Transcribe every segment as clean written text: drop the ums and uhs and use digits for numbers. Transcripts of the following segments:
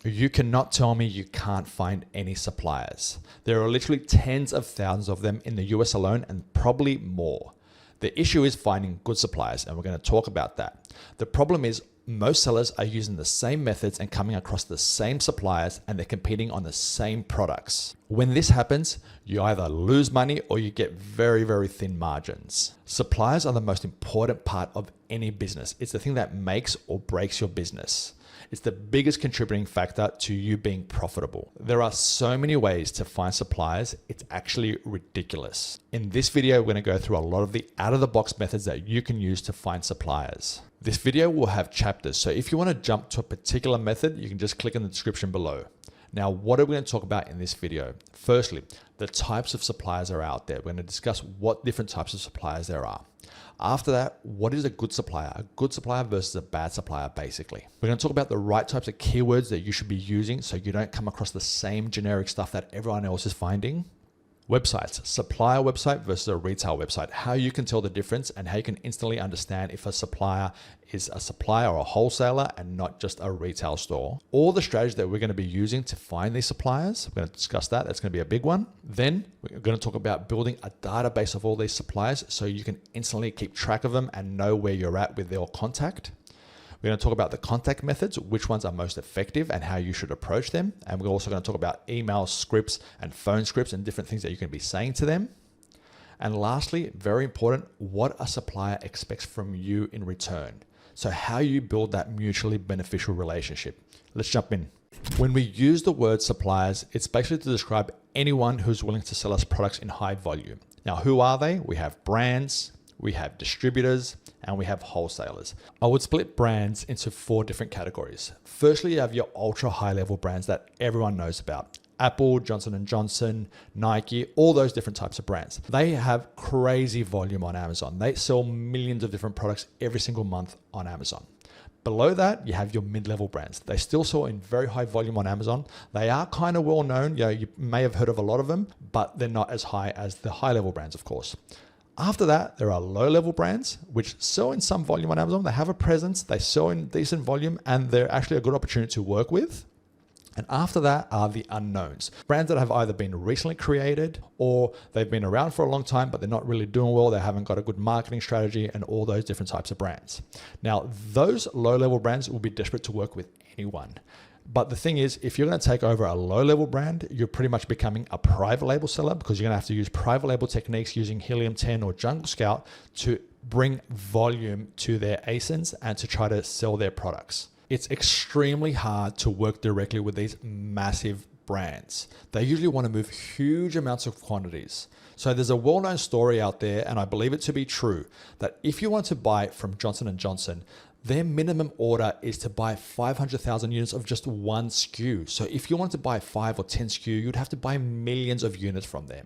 You cannot tell me you can't find any suppliers. There are literally tens of thousands of them in the US alone and probably more. The issue is finding good suppliers, and we're going to talk about that. The problem is most sellers are using the same methods and coming across the same suppliers, and they're competing on the same products. When this happens, you either lose money or you get very, very thin margins. Suppliers are the most important part of any business. It's the thing that makes or breaks your business. It's the biggest contributing factor to you being profitable. There are so many ways to find suppliers, it's actually ridiculous. In this video, we're going to go through a lot of the out-of-the-box methods that you can use to find suppliers. This video will have chapters, so if you want to jump to a particular method, you can just click in the description below. Now, what are we going to talk about in this video? Firstly, the types of suppliers are out there. We're going to discuss what different types of suppliers there are. After that, what is a good supplier? A good supplier versus a bad supplier, basically. We're going to talk about the right types of keywords that you should be using so you don't come across the same generic stuff that everyone else is finding. Websites, supplier website versus a retail website, how you can tell the difference and how you can instantly understand if a supplier is a supplier or a wholesaler and not just a retail store. All the strategies that we're going to be using to find these suppliers, we're going to discuss that. That's going to be a big one. Then we're going to talk about building a database of all these suppliers so you can instantly keep track of them and know where you're at with their contact. We're going to talk about the contact methods, which ones are most effective and how you should approach them. And we're also going to talk about email scripts and phone scripts and different things that you can be saying to them. And lastly, very important, what a supplier expects from you in return. So how you build that mutually beneficial relationship. Let's jump in. When we use the word suppliers, it's basically to describe anyone who's willing to sell us products in high volume. Now, who are they? We have brands, we have distributors, and we have wholesalers. I would split brands into 4 different categories. Firstly, you have your ultra high level brands that everyone knows about. Apple, Johnson & Johnson, Nike, all those different types of brands. They have crazy volume on Amazon. They sell millions of different products every single month on Amazon. Below that, you have your mid-level brands. They still sell in very high volume on Amazon. They are kind of well known. You may have heard of a lot of them, but they're not as high as the high level brands, of course. After that, there are low-level brands which sell in some volume on Amazon. They have a presence, they sell in decent volume, and they're actually a good opportunity to work with. And after that are the unknowns. Brands that have either been recently created or they've been around for a long time, but they're not really doing well. They haven't got a good marketing strategy and all those different types of brands. Now, those low-level brands will be desperate to work with anyone. But the thing is, if you're going to take over a low-level brand, you're pretty much becoming a private label seller because you're going to have to use private label techniques using Helium 10 or Jungle Scout to bring volume to their ASINs and to try to sell their products. It's extremely hard to work directly with these massive brands. They usually want to move huge amounts of quantities. So there's a well-known story out there, and I believe it to be true, that if you want to buy from Johnson & Johnson, their minimum order is to buy 500,000 units of just one SKU. So if you want to buy 5 or 10 SKU, you'd have to buy millions of units from them.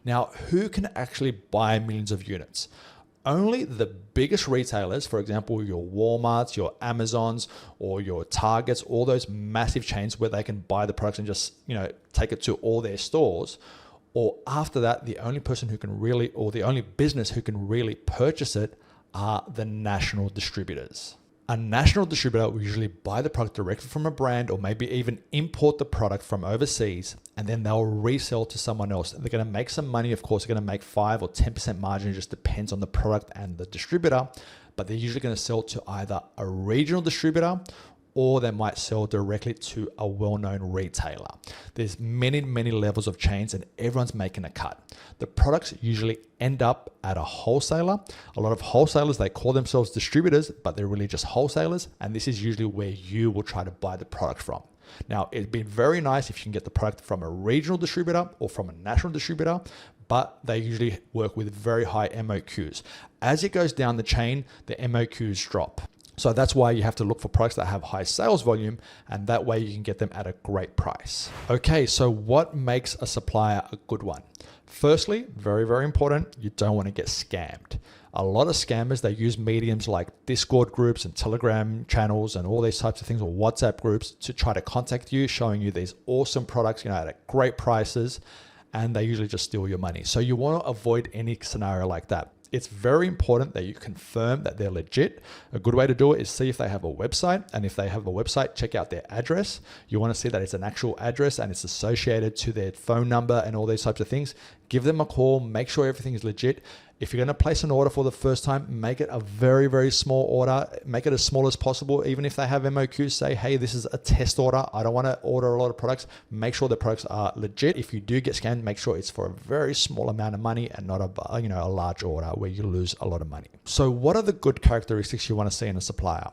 Now, who can actually buy millions of units? Only the biggest retailers, for example, your Walmarts, your Amazons, or your Targets, all those massive chains where they can buy the products and just, take it to all their stores. Or after that, the only person who can really, or the only business who can really purchase it are the national distributors. A national distributor will usually buy the product directly from a brand or maybe even import the product from overseas, and then they'll resell to someone else. They're going to make some money. Of course, they're going to make 5 or 10% margin. It just depends on the product and the distributor, but they're usually going to sell to either a regional distributor or they might sell directly to a well-known retailer. There's many, many levels of chains and everyone's making a cut. The products usually end up at a wholesaler. A lot of wholesalers, they call themselves distributors, but they're really just wholesalers. And this is usually where you will try to buy the product from. Now, it'd be very nice if you can get the product from a regional distributor or from a national distributor, but they usually work with very high MOQs. As it goes down the chain, the MOQs drop. So that's why you have to look for products that have high sales volume, and that way you can get them at a great price. Okay, so what makes a supplier a good one? Firstly, very, very important, you don't want to get scammed. A lot of scammers, they use mediums like Discord groups and Telegram channels and all these types of things, or WhatsApp groups, to try to contact you, showing you these awesome products, at great prices, and they usually just steal your money. So you want to avoid any scenario like that. It's very important that you confirm that they're legit. A good way to do it is see if they have a website. And if they have a website, check out their address. You want to see that it's an actual address and it's associated to their phone number and all these types of things. Give them a call, make sure everything is legit. If you're going to place an order for the first time, make it a very, very small order. Make it as small as possible. Even if they have MOQs, say, hey, this is a test order. I don't want to order a lot of products. Make sure the products are legit. If you do get scammed, make sure it's for a very small amount of money and not a large order where you lose a lot of money. So what are the good characteristics you want to see in a supplier?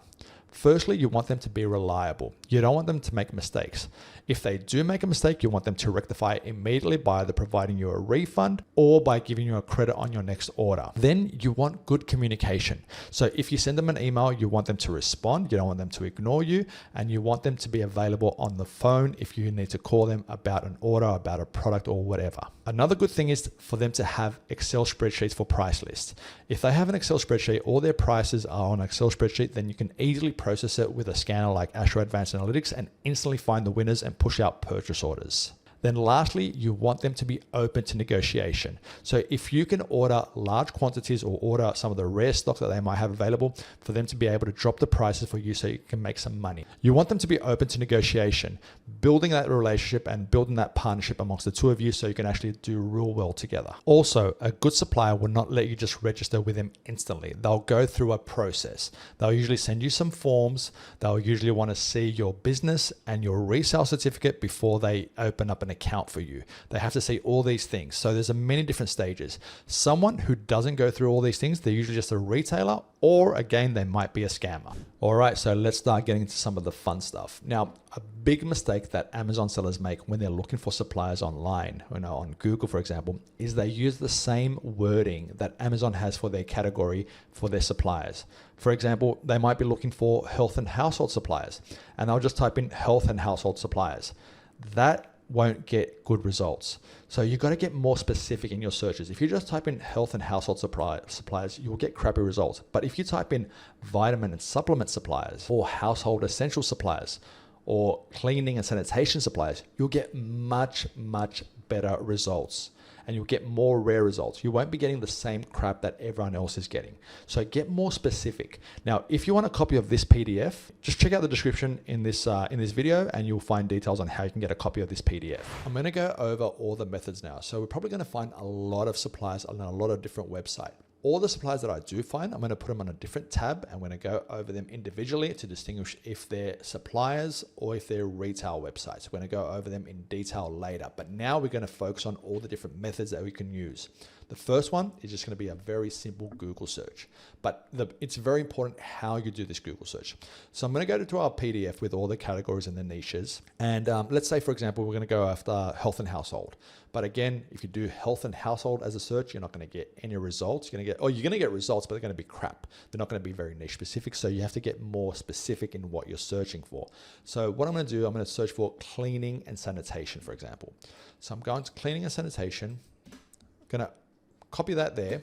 Firstly, you want them to be reliable. You don't want them to make mistakes. If they do make a mistake, you want them to rectify it immediately by either providing you a refund or by giving you a credit on your next order. Then you want good communication. So if you send them an email, you want them to respond. You don't want them to ignore you, and you want them to be available on the phone if you need to call them about an order, about a product or whatever. Another good thing is for them to have Excel spreadsheets for price lists. If they have an Excel spreadsheet, all their prices are on an Excel spreadsheet, then you can easily process it with a scanner like Astro Advanced Analytics and instantly find the winners and push out purchase orders. Then lastly, you want them to be open to negotiation. So if you can order large quantities or order some of the rare stock that they might have available, for them to be able to drop the prices for you so you can make some money. You want them to be open to negotiation, building that relationship and building that partnership amongst the two of you so you can actually do real well together. Also, a good supplier will not let you just register with them instantly. They'll go through a process. They'll usually send you some forms. They'll usually want to see your business and your resale certificate before they open up an account for you. They have to see all these things. So there's many different stages. Someone who doesn't go through all these things, they're usually just a retailer, or again, they might be a scammer. All right, so let's start getting into some of the fun stuff. Now, a big mistake that Amazon sellers make when they're looking for suppliers online, on Google, for example, is they use the same wording that Amazon has for their category for their suppliers. For example, they might be looking for health and household suppliers, and they'll just type in health and household suppliers. That won't get good results. So you've got to get more specific in your searches. If you just type in health and household suppliers, you'll get crappy results. But if you type in vitamin and supplement suppliers or household essential suppliers or cleaning and sanitation suppliers, you'll get much, much better results. And you'll get more rare results. You won't be getting the same crap that everyone else is getting. So get more specific. Now, if you want a copy of this PDF, just check out the description in this video and you'll find details on how you can get a copy of this PDF. I'm going to go over all the methods now. So we're probably going to find a lot of suppliers on a lot of different websites. All the suppliers that I do find, I'm going to put them on a different tab. I'm going to go over them individually to distinguish if they're suppliers or if they're retail websites. We're going to go over them in detail later, but now we're going to focus on all the different methods that we can use. The first one is just going to be a very simple Google search, but it's very important how you do this Google search. So I'm going to go to our PDF with all the categories and the niches. And let's say, for example, we're going to go after health and household. But again, if you do health and household as a search, you're not going to get any results. You're going to get results, but they're going to be crap. They're not going to be very niche specific. So you have to get more specific in what you're searching for. So what I'm going to do, I'm going to search for cleaning and sanitation, for example. So I'm going to cleaning and sanitation. I'm going to copy that there.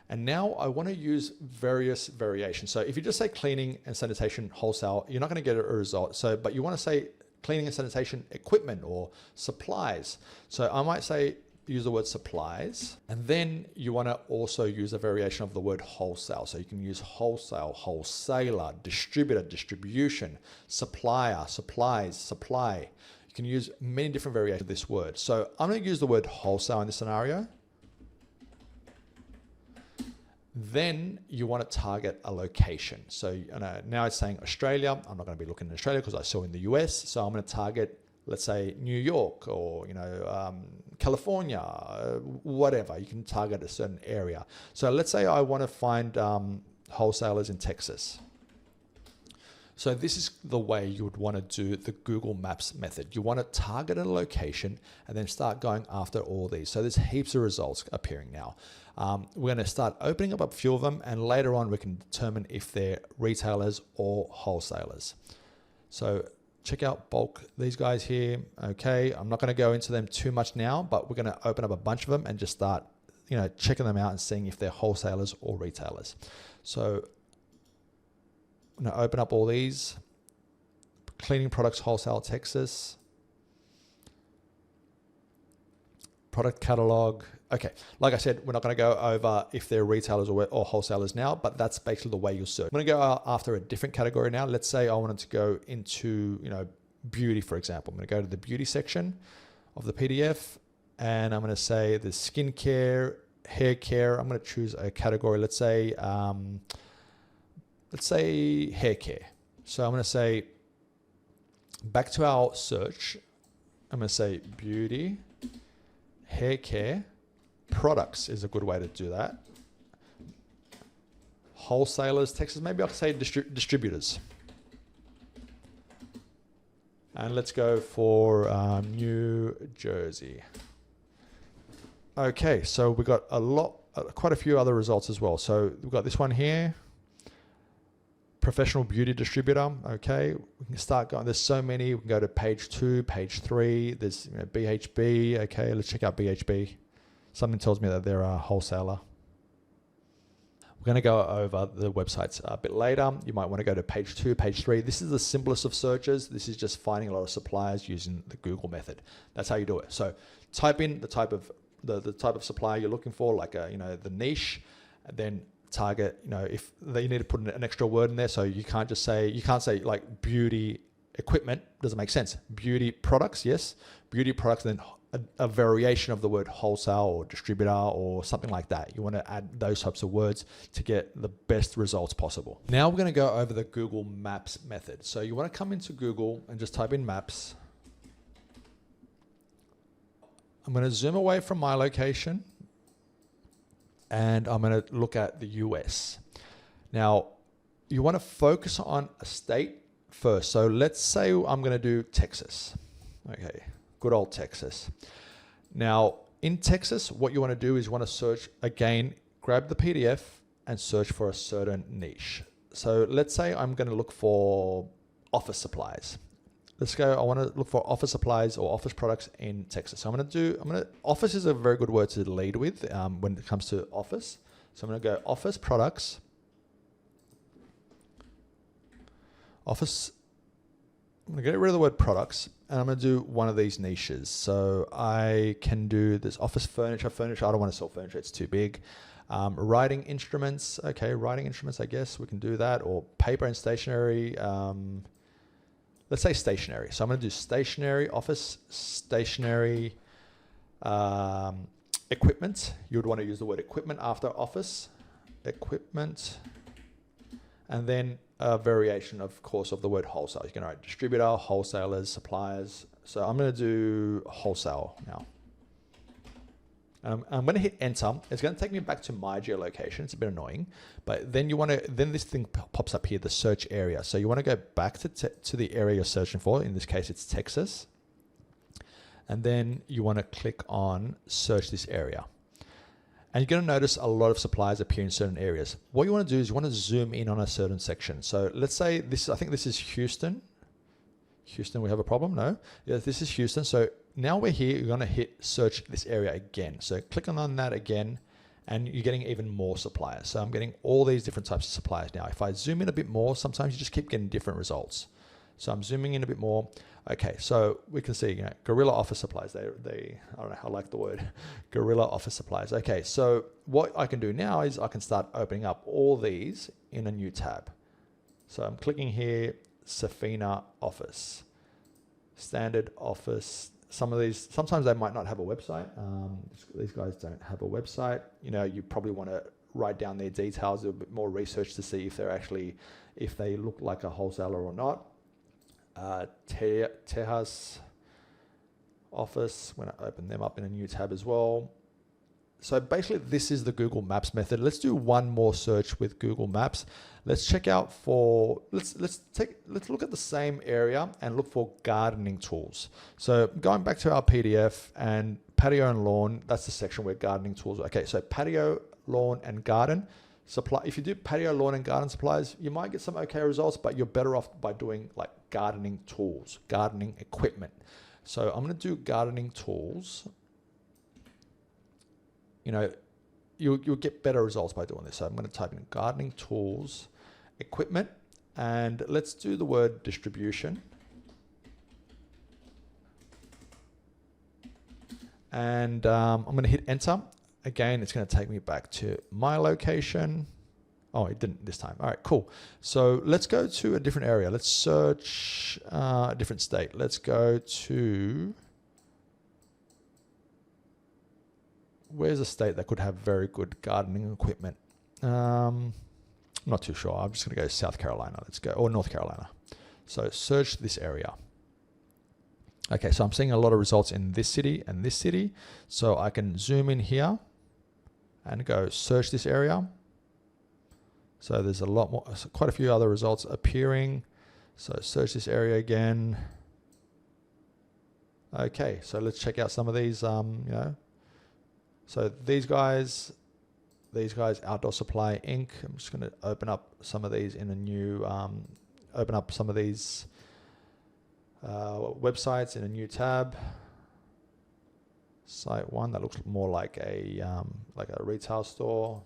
And now I want to use various variations. So if you just say cleaning and sanitation wholesale, you're not going to get a result. But you want to say cleaning and sanitation equipment or supplies. So I might say, use the word supplies. And then you want to also use a variation of the word wholesale. So you can use wholesale, wholesaler, distributor, distribution, supplier, supplies, supply. You can use many different variations of this word. So I'm going to use the word wholesale in this scenario. Then you want to target a location. So now it's saying Australia. I'm not going to be looking in Australia because I saw in the US. So I'm going to target, let's say, New York or California, whatever. You can target a certain area. So let's say I want to find wholesalers in Texas. So this is the way you would want to do the Google Maps method. You want to target a location and then start going after all these. So there's heaps of results appearing now. We're going to start opening up a few of them, and later on we can determine if they're retailers or wholesalers. So check out bulk, these guys here. Okay, I'm not going to go into them too much now, but we're going to open up a bunch of them and just start, checking them out and seeing if they're wholesalers or retailers. So I'm going to open up all these. Cleaning products wholesale Texas. product catalog. Okay, like I said, we're not going to go over if they're retailers or wholesalers now, but that's basically the way you'll search. I'm going to go after a different category now. Let's say I wanted to go into, beauty, for example. I'm going to go to the beauty section of the PDF, and I'm going to say the skincare, hair care. I'm going to choose a category. Let's say hair care. So I'm going to say, back to our search, I'm going to say beauty, hair care, products is a good way to do that. Wholesalers, Texas, maybe I'll say distributors. And let's go for New Jersey. Okay, so we got quite a few other results as well. So we've got this one here. Professional beauty distributor. Okay, we can start going. There's so many. We can go to page 2, page 3. There's BHB. Okay, let's check out BHB. Something tells me that they're a wholesaler. We're going to go over the websites a bit later. You might want to go to page 2, page 3. This is the simplest of searches. This is just finding a lot of suppliers using the Google method. That's how you do it. So type in the type of supplier you're looking for, like the niche, and then target, if you need to put an extra word in there. So you can't say like beauty equipment, doesn't make sense. Beauty products, yes. Beauty products, then a variation of the word wholesale or distributor or something like that. You want to add those types of words to get the best results possible. Now we're going to go over the Google Maps method. So you want to come into Google and just type in maps. I'm going to zoom away from my location, and I'm going to look at the US. Now, you want to focus on a state first. So let's say I'm going to do Texas. Okay, good old Texas. Now, in Texas, what you want to do is you want to search, again, grab the PDF and search for a certain niche. So let's say I'm going to look for office supplies. Let's go, I want to look for office supplies or office products in Texas. So office is a very good word to lead with when it comes to office. So I'm going to go office products. I'm going to get rid of the word products, and I'm going to do one of these niches. So I can do this office furniture. I don't want to sell furniture, it's too big. Writing instruments. Okay, writing instruments, I guess we can do that. Or paper and stationery. Let's say stationery. So I'm going to do stationery, office, stationery, equipment. You would want to use the word equipment after office, equipment, and then a variation, of course, of the word wholesale. You can write distributor, wholesalers, suppliers. So I'm going to do wholesale now. I'm going to hit enter. It's going to take me back to my geolocation. It's a bit annoying, but then then this thing pops up here, the search area. So you want to go back to the area you're searching for. In this case, it's Texas. And then you want to click on search this area. And you're going to notice a lot of suppliers appear in certain areas. What you want to do is you want to zoom in on a certain section. So let's say I think this is Houston. Houston, we have a problem? No. Yeah, this is Houston. So now we're here, you're going to hit search this area again. So click on that again, and you're getting even more suppliers. So I'm getting all these different types of suppliers now. If I zoom in a bit more, sometimes you just keep getting different results. So I'm zooming in a bit more. Okay, so we can see, guerrilla office supplies. I don't know, I like the word guerrilla office supplies. Okay, so what I can do now is I can start opening up all these in a new tab. So I'm clicking here, Safina office, standard office. Sometimes they might not have a website. These guys don't have a website. You probably want to write down their details, do a bit more research to see if they look like a wholesaler or not. Tejas office, when I open them up in a new tab as well. So basically this is the Google Maps method. Let's do one more search with Google Maps. Let's check out let's look at the same area and look for gardening tools. So going back to our PDF and patio and lawn, that's the section where gardening tools. Okay, so patio, lawn and garden supply. If you do patio, lawn and garden supplies, you might get some okay results, but you're better off by doing like gardening tools, gardening equipment. So I'm going to do gardening tools. You'll get better results by doing this. So I'm going to type in gardening tools, equipment, and let's do the word distribution. And I'm going to hit enter. Again, it's going to take me back to my location. Oh, it didn't this time. All right, cool. So let's go to a different area. Let's search a different state. Let's go to, where's a state that could have very good gardening equipment? I'm not too sure. I'm just going to go South Carolina. Let's go, or North Carolina. So search this area. Okay, so I'm seeing a lot of results in this city and this city. So I can zoom in here and go search this area. So there's a lot more, quite a few other results appearing. So search this area again. Okay, so let's check out some of these, So these guys, Outdoor Supply Inc. I'm just going to open up some of these in a new, open up some of these websites in a new tab. Site 1, that looks more like a retail store.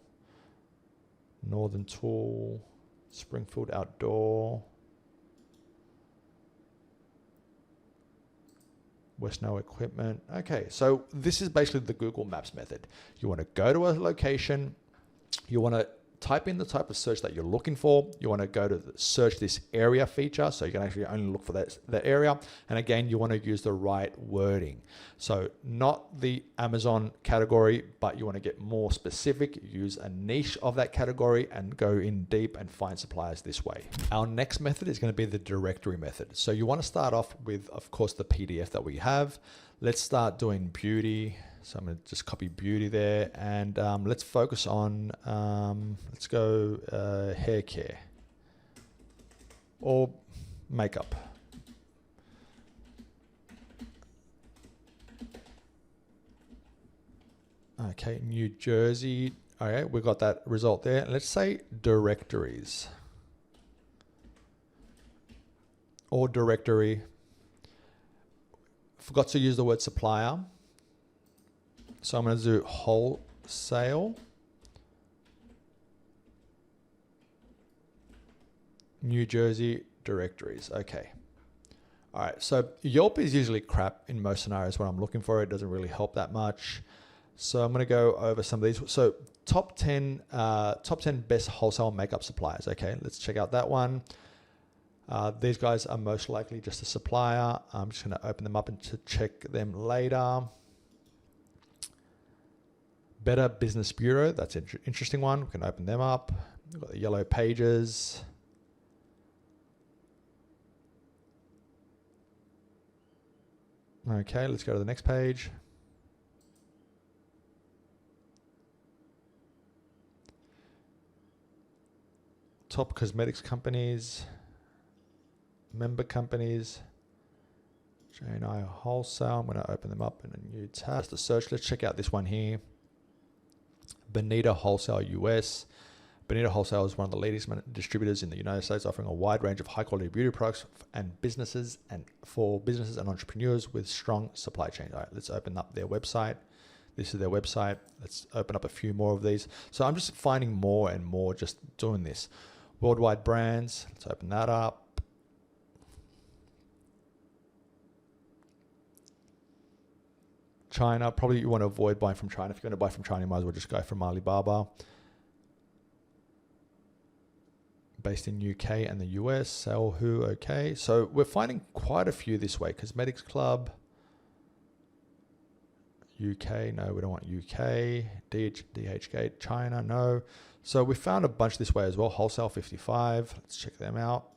Northern Tool, Springfield Outdoor, West No Equipment. Okay, so this is basically the Google Maps method. You want to go to a location, you want to type in the type of search that you're looking for. You want to go to the search this area feature, so you can actually only look for that area. And again, you want to use the right wording. So not the Amazon category, but you want to get more specific, use a niche of that category and go in deep and find suppliers this way. Our next method is going to be the directory method. So you want to start off with, of course, the PDF that we have. Let's start doing beauty. So I'm going to just copy beauty there, and let's focus on, let's go hair care or makeup. Okay, New Jersey. All right, we got that result there. Let's say directories or directory. Forgot to use the word supplier. So I'm going to do wholesale, New Jersey directories. Okay. All right. So Yelp is usually crap in most scenarios when I'm looking for it. It doesn't really help that much. So I'm going to go over some of these. So top 10 best wholesale makeup suppliers. Okay. Let's check out that one. These guys are most likely just a supplier. I'm just going to open them up and to check them later. Better Business Bureau, that's an interesting one. We can open them up. We've got the yellow pages. Okay, let's go to the next page. Top cosmetics companies, member companies, J&I Wholesale. I'm going to open them up in a new tab. That's the search. Let's check out this one here. Bonita Wholesale US. Bonita Wholesale is one of the leading distributors in the United States, offering a wide range of high-quality beauty products and for businesses and entrepreneurs with strong supply chains. All right, let's open up their website. This is their website. Let's open up a few more of these. So I'm just finding more and more just doing this. Worldwide brands. Let's open that up. China, probably you want to avoid buying from China. If you're going to buy from China, you might as well just go from Alibaba. Based in UK and the US, SpyFU, okay. So we're finding quite a few this way. Cosmetics Club, UK, no, we don't want UK. DHgate, China, no. So we found a bunch this way as well. Wholesale 55, let's check them out.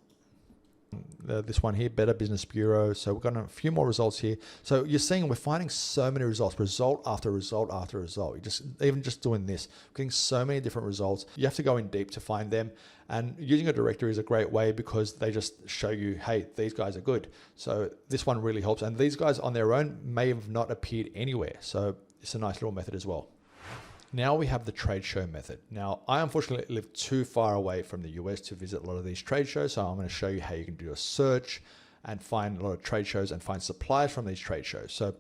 This one here, Better Business Bureau. So we've got a few more results here. So you're seeing we're finding so many results, result after result after result. Even just doing this, we're getting so many different results. You have to go in deep to find them. And using a directory is a great way because they just show you, hey, these guys are good. So this one really helps. And these guys on their own may have not appeared anywhere. So it's a nice little method as well. Now we have the trade show method. Now, I unfortunately live too far away from the US to visit a lot of these trade shows. So I'm going to show you how you can do a search and find a lot of trade shows and find suppliers from these trade shows. So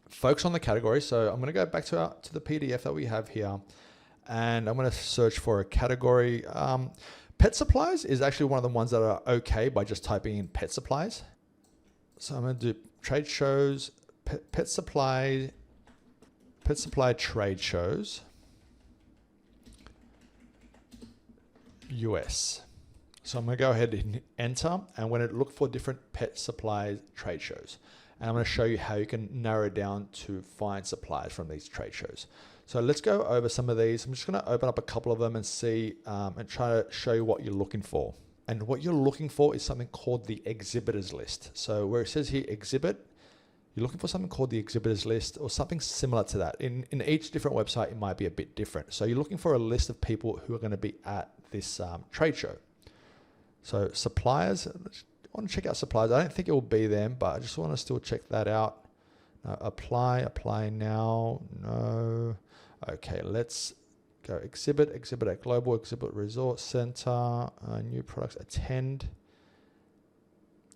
focus on the category. So I'm going to go back to the PDF that we have here, and I'm going to search for a category. Pet supplies is actually one of the ones that are okay by just typing in pet supplies. So I'm going to trade shows, pet supply trade shows, US. So I'm going to go ahead and enter, and we're going to look for different pet supply trade shows. And I'm going to show you how you can narrow down to find suppliers from these trade shows. So let's go over some of these. I'm just going to open up a couple of them and see and try to show you what you're looking for. And what you're looking for is something called the exhibitors list. So where it says here exhibit, you're looking for something called the exhibitors list or something similar to that. In each different website, it might be a bit different. So you're looking for a list of people who are going to be at this trade show. So suppliers, I want to check out suppliers. I don't think it will be them, but I just want to still check that out. No, apply now, no. Okay, let's go exhibit at global, exhibit resort center, new products, attend,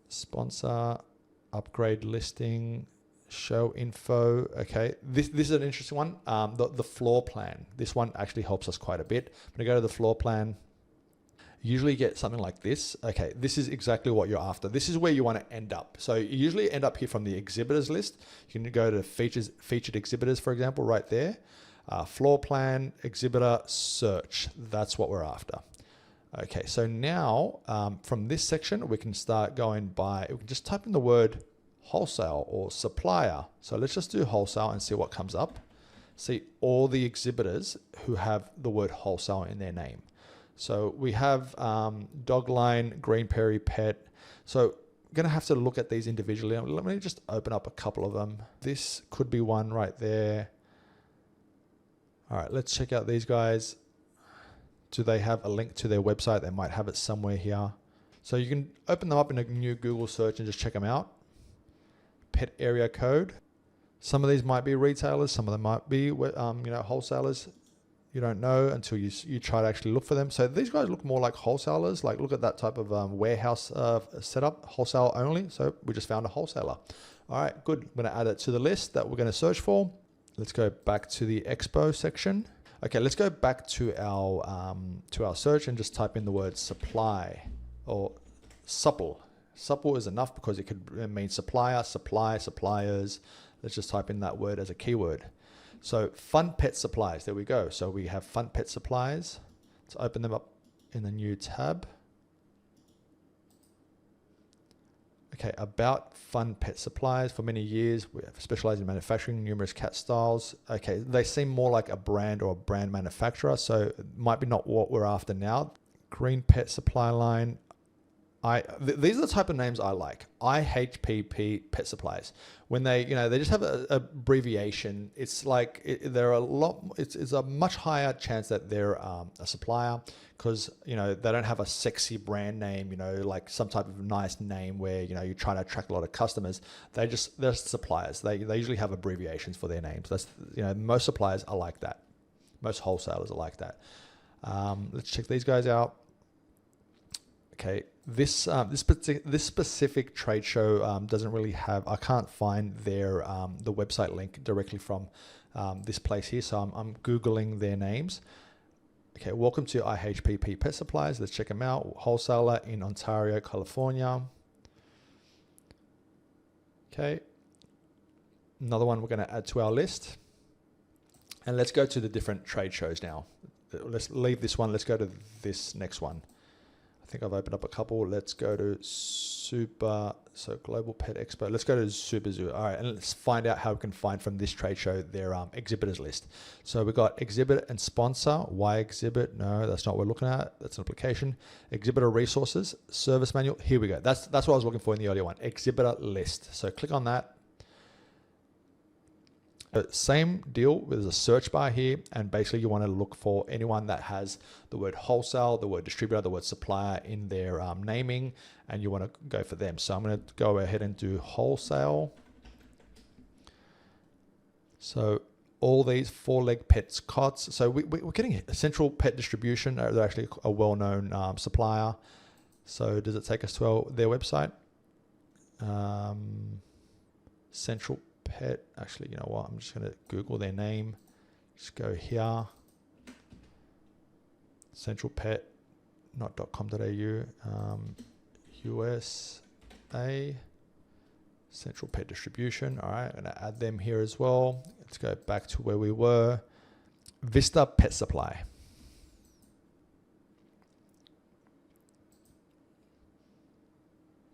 sponsor, upgrade listing, show info. Okay, this is an interesting one. The floor plan. This one actually helps us quite a bit. I'm gonna go to the floor plan. Usually you get something like this. Okay, this is exactly what you're after. This is where you want to end up. So you usually end up here from the exhibitors list. You can go to featured exhibitors, for example, right there. Floor plan, exhibitor, search. That's what we're after. Okay, so now from this section, we can start going by, we can just type in the word wholesale or supplier. So let's just do wholesale and see what comes up. See all the exhibitors who have the word wholesale in their name. So we have Dogline, Green Prairie Pet. So I'm going to have to look at these individually. Let me just open up a couple of them. This could be one right there. All right, let's check out these guys. Do they have a link to their website? They might have it somewhere here. So you can open them up in a new Google search and just check them out. Pet area code. Some of these might be retailers. Some of them might be wholesalers. You don't know until you try to actually look for them. So these guys look more like wholesalers. Like look at that type of warehouse setup, wholesale only. So we just found a wholesaler. All right, good. I'm going to add it to the list that we're going to search for. Let's go back to the expo section. Okay, let's go back to our search and just type in the word supply or supple. Supple is enough because it could mean supplier, supply, suppliers. Let's just type in that word as a keyword. So fun pet supplies, there we go. So we have fun pet supplies. Let's open them up in the new tab. Okay, about fun pet supplies. For many years, we have specialized in manufacturing numerous cat styles. Okay, they seem more like a brand or a brand manufacturer, so it might be not what we're after now. Green pet supply line. These are the type of names I like. IHPP pet supplies. When they just have an abbreviation, it's like it's a much higher chance that they're a supplier because they don't have a sexy brand name, like some type of nice name where you're trying to attract a lot of customers. They're suppliers. They usually have abbreviations for their names. That's most suppliers are like that. Most wholesalers are like that. Let's check these guys out. Okay, this specific trade show doesn't really have. I can't find their the website link directly from this place here, so I'm googling their names. Okay, welcome to IHPP Pet Supplies. Let's check them out. Wholesaler in Ontario, California. Okay, another one we're going to add to our list, and let's go to the different trade shows now. Let's leave this one. Let's go to this next one. I think I've opened up a couple. Let's go to Global Pet Expo. Let's go to Super Zoo. All right, and let's find out how we can find from this trade show their exhibitors list. So we've got exhibit and sponsor. Why exhibit? No, that's not what we're looking at. That's an application. Exhibitor resources, service manual. Here we go. That's what I was looking for in the earlier one. Exhibitor list. So click on that. Same deal, there's a search bar here, and basically you want to look for anyone that has the word wholesale, the word distributor, the word supplier in their naming, and you want to go for them. So I'm going to go ahead and do wholesale. So all these four-leg pets, cots. So we're getting Central Pet Distribution. They're actually a well-known supplier. So does it take us to their website? Central Pet. Actually, you know what? I'm just going to Google their name. Just go here. Central Pet, not .com.au. USA. Central Pet Distribution. All right, I'm going to add them here as well. Let's go back to where we were. Vista Pet Supply.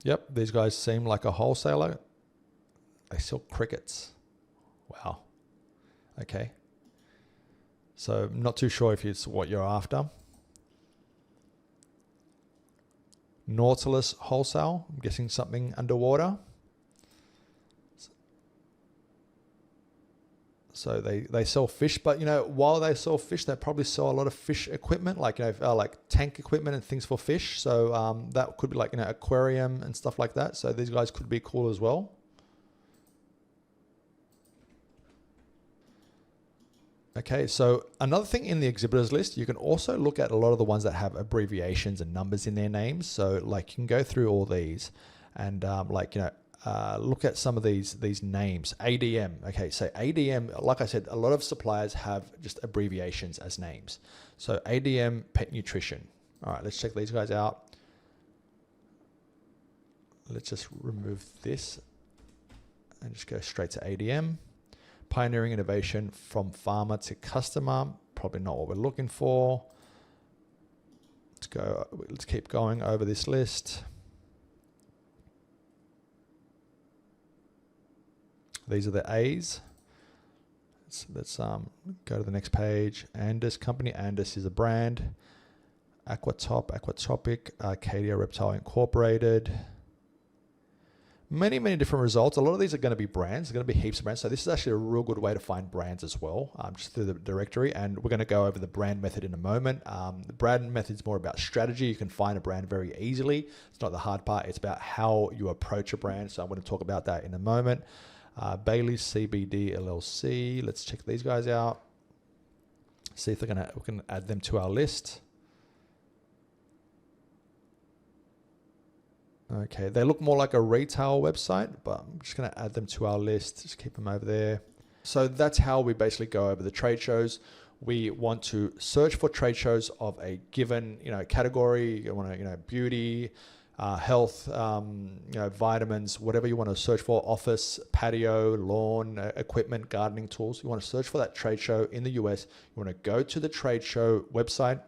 Yep, these guys seem like a wholesaler. They sell crickets. Wow. Okay. So I'm not too sure if it's what you're after. Nautilus Wholesale. I'm guessing something underwater. So they sell fish, but you know, while they sell fish, they probably sell a lot of fish equipment, like, you know, like tank equipment and things for fish. So that could be like, you know, aquarium and stuff like that. So these guys could be cool as well. Okay, so another thing in the exhibitors list, you can also look at a lot of the ones that have abbreviations and numbers in their names. So like you can go through all these and like, you know, look at some of these names. ADM. Okay, so ADM, like I said, a lot of suppliers have just abbreviations as names. So ADM Pet Nutrition. All right, let's check these guys out. Let's just remove this and just go straight to ADM. Pioneering innovation from farmer to customer. Probably not what we're looking for. Let's keep going over this list. These are the A's. Let's go to the next page. Andis Company. Andis is a brand. Aquatop, Aquatopic, Arcadia Reptile Incorporated. Many different results. A lot of these are going to be brands. There's going to be heaps of brands. So this is actually a real good way to find brands as well, just through the directory. And we're going to go over the brand method in a moment. The brand method is more about strategy. You can find a brand very easily. It's not the hard part. It's about how you approach a brand. So I'm going to talk about that in a moment. Bailey's CBD LLC. Let's check these guys out. See if we can add them to our list. Okay, they look more like a retail website, but I'm just going to add them to our list. Just keep them over there. So that's how we basically go over the trade shows. We want to search for trade shows of a given, you know, category. You want to, you know, beauty, health, you know, vitamins, whatever you want to search for, office, patio, lawn, equipment, gardening tools. You want to search for that trade show in the US. You want to go to the trade show website.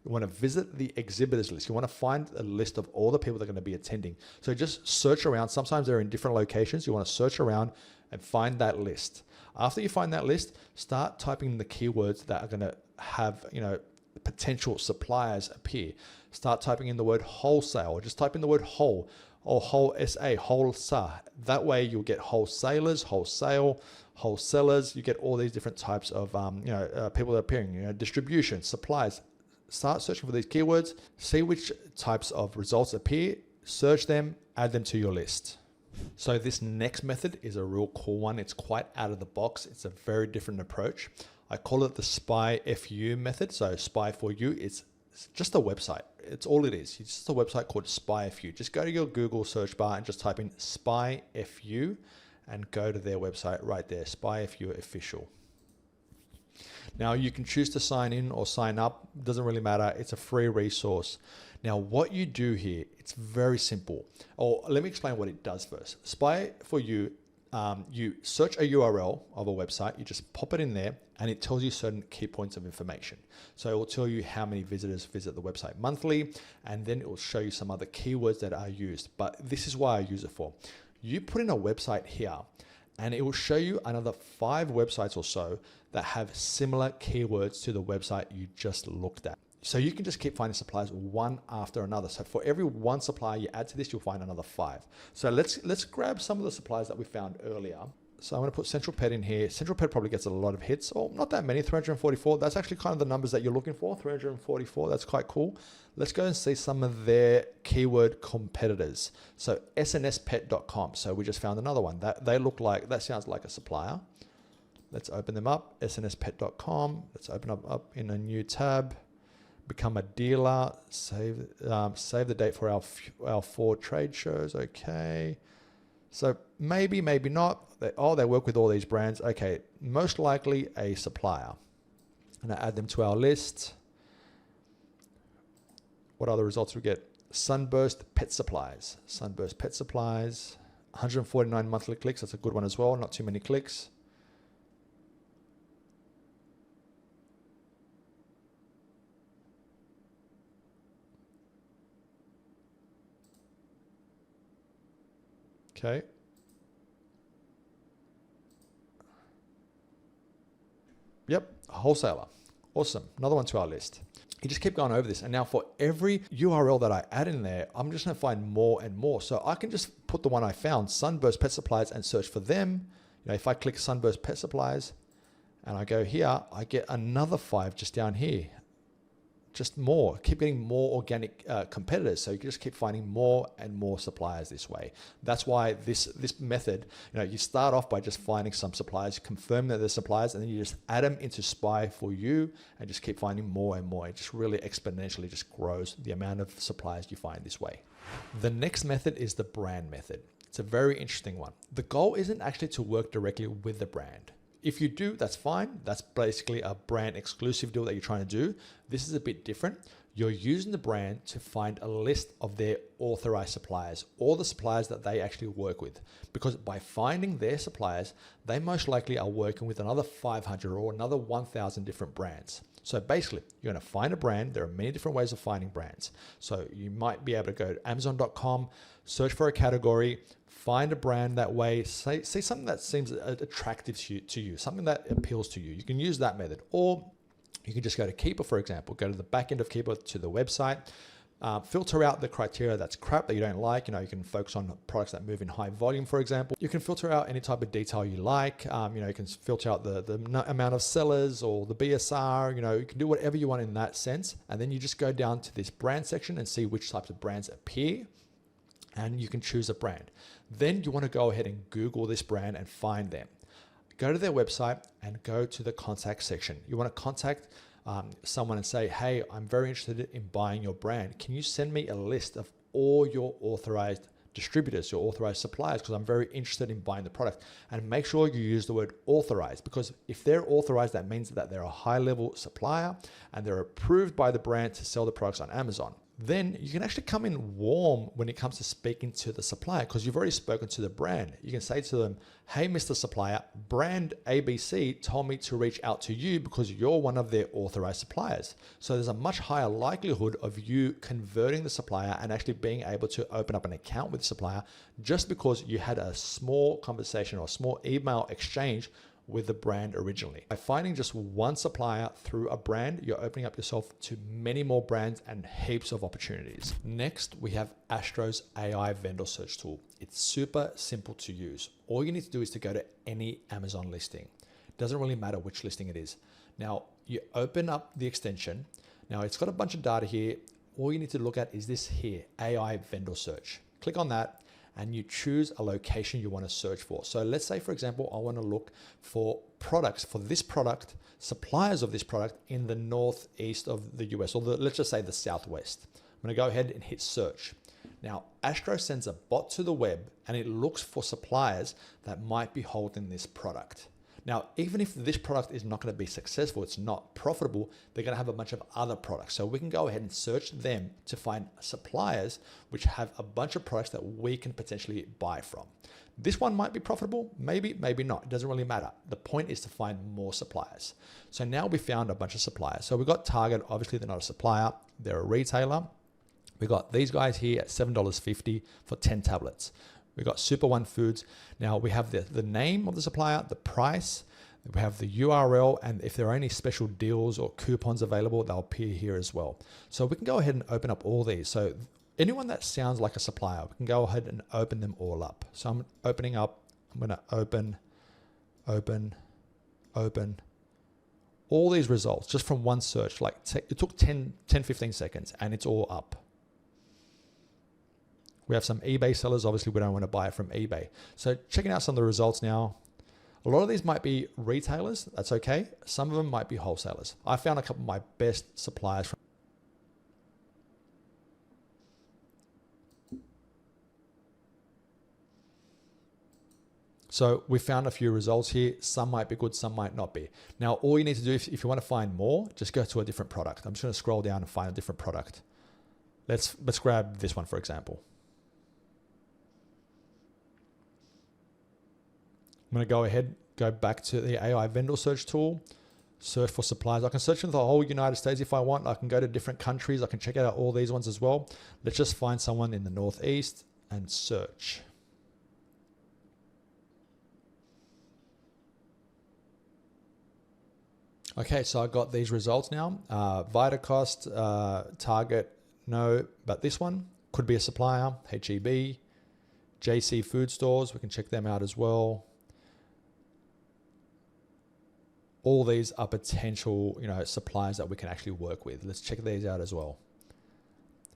You want to visit the exhibitors list. You want to find a list of all the people that are going to be attending. So just search around. Sometimes they're in different locations. You want to search around and find that list. After you find that list, start typing the keywords that are going to have, you know, potential suppliers appear. Start typing in the word wholesale, or just type in the word whole, or whole SA, wholesale. That way you'll get wholesalers, wholesale, wholesalers. You get all these different types of, you know, people that are appearing, you know, distribution, supplies. Start searching for these keywords, see which types of results appear, search them, add them to your list. So this next method is a real cool one. It's quite out of the box. It's a very different approach. I call it the SpyFU method. So SpyFU, it's just a website. It's all it is. It's just a website called SpyFU. Just go to your Google search bar and just type in SpyFU and go to their website right there, SpyFU Official. Now you can choose to sign in or sign up. Doesn't really matter. It's a free resource. Now what you do here, it's very simple. Or let me explain what it does first. SpyFU, you search a URL of a website, you just pop it in there and it tells you certain key points of information. So it will tell you how many visitors visit the website monthly, and then it will show you some other keywords that are used. But this is why I use it for. You put in a website here and it will show you another 5 websites or so that have similar keywords to the website you just looked at. So you can just keep finding suppliers one after another. So for every one supplier you add to this, you'll find another 5. So let's grab some of the suppliers that we found earlier. So I'm going to put Central Pet in here. Central Pet probably gets a lot of hits, or not that many, 344. That's actually kind of the numbers that you're looking for, 344. That's quite cool. Let's go and see some of their keyword competitors. So snspet.com. So we just found another one. That sounds like a supplier. Let's open them up, snspet.com. Let's open up in a new tab. Become a dealer. Save the date for our 4 trade shows. Okay. So maybe not. They work with all these brands. Okay, most likely a supplier. And I add them to our list. What other results we get? Sunburst Pet Supplies. Sunburst Pet Supplies. 149 monthly clicks. That's a good one as well. Not too many clicks. Okay. Yep, wholesaler. Awesome. Another one to our list. You just keep going over this. And now for every URL that I add in there, I'm just going to find more and more. So I can just put the one I found, Sunburst Pet Supplies, and search for them. You know, if I click Sunburst Pet Supplies and I go here, I get another 5 just down here. Just more, keep getting more organic competitors. So you can just keep finding more and more suppliers this way. That's why this method, you know, you start off by just finding some suppliers, confirm that they're suppliers, and then you just add them into SpyFU and just keep finding more and more. It just really exponentially just grows the amount of suppliers you find this way. The next method is the brand method. It's a very interesting one. The goal isn't actually to work directly with the brand. If you do, that's fine. That's basically a brand exclusive deal that you're trying to do. This is a bit different. You're using the brand to find a list of their authorized suppliers, all the suppliers that they actually work with. Because by finding their suppliers, they most likely are working with another 500 or another 1,000 different brands. So basically, you're going to find a brand. There are many different ways of finding brands. So you might be able to go to Amazon.com, search for a category, find a brand that way, see something that seems attractive to you, something that appeals to you. You can use that method. Or you can just go to Keeper, for example, go to the back end of Keeper to the website, filter out the criteria that's crap that you don't like. You know, you can focus on products that move in high volume, for example. You can filter out any type of detail you like. You know, you can filter out the amount of sellers or the BSR. You know, you can do whatever you want in that sense. And then you just go down to this brand section and see which types of brands appear. And you can choose a brand. Then you want to go ahead and Google this brand and find them. Go to their website and go to the contact section. You want to contact someone and say, hey, I'm very interested in buying your brand. Can you send me a list of all your authorized distributors, your authorized suppliers, because I'm very interested in buying the product. And make sure you use the word authorized, because if they're authorized, that means that they're a high-level supplier and they're approved by the brand to sell the products on Amazon. Then you can actually come in warm when it comes to speaking to the supplier, because you've already spoken to the brand. You can say to them, hey, Mr. Supplier, brand ABC told me to reach out to you because you're one of their authorized suppliers. So there's a much higher likelihood of you converting the supplier and actually being able to open up an account with the supplier just because you had a small conversation or a small email exchange with the brand originally. By finding just one supplier through a brand, you're opening up yourself to many more brands and heaps of opportunities. Next, we have Astro's AI vendor search tool. It's super simple to use. All you need to do is to go to any Amazon listing. It doesn't really matter which listing it is. Now, you open up the extension. Now, it's got a bunch of data here. All you need to look at is this here, AI vendor search. Click on that, and you choose a location you want to search for. So let's say, for example, I want to look for products for this product, suppliers of this product in the northeast of the US, or let's just say the Southwest. I'm going to go ahead and hit search. Now, Astro sends a bot to the web and it looks for suppliers that might be holding this product. Now, even if this product is not going to be successful, it's not profitable, they're going to have a bunch of other products. So we can go ahead and search them to find suppliers which have a bunch of products that we can potentially buy from. This one might be profitable, maybe, maybe not. It doesn't really matter. The point is to find more suppliers. So now we found a bunch of suppliers. So we got Target, obviously they're not a supplier, they're a retailer. We got these guys here at $7.50 for 10 tablets. We got Super One Foods. Now we have the name of the supplier, the price, we have the URL, and if there are any special deals or coupons available, they'll appear here as well. So we can go ahead and open up all these. So anyone that sounds like a supplier, we can go ahead and open them all up. So I'm opening up, I'm going to open all these results just from one search. Like it took 10, 15 seconds and it's all up. We have some eBay sellers. Obviously, we don't want to buy it from eBay. So checking out some of the results now. A lot of these might be retailers. That's okay. Some of them might be wholesalers. I found a couple of my best suppliers from. So we found a few results here. Some might be good, some might not be. Now, all you need to do if you want to find more, just go to a different product. I'm just going to scroll down and find a different product. Let's grab this one, for example. I'm going to go ahead, go back to the AI vendor search tool, search for suppliers. I can search in the whole United States if I want. I can go to different countries. I can check out all these ones as well. Let's just find someone in the Northeast and search. Okay, so I got these results now. Vitacost, Target, no, but this one could be a supplier, HEB, JC Food Stores, we can check them out as well. All these are potential, suppliers that we can actually work with. Let's check these out as well.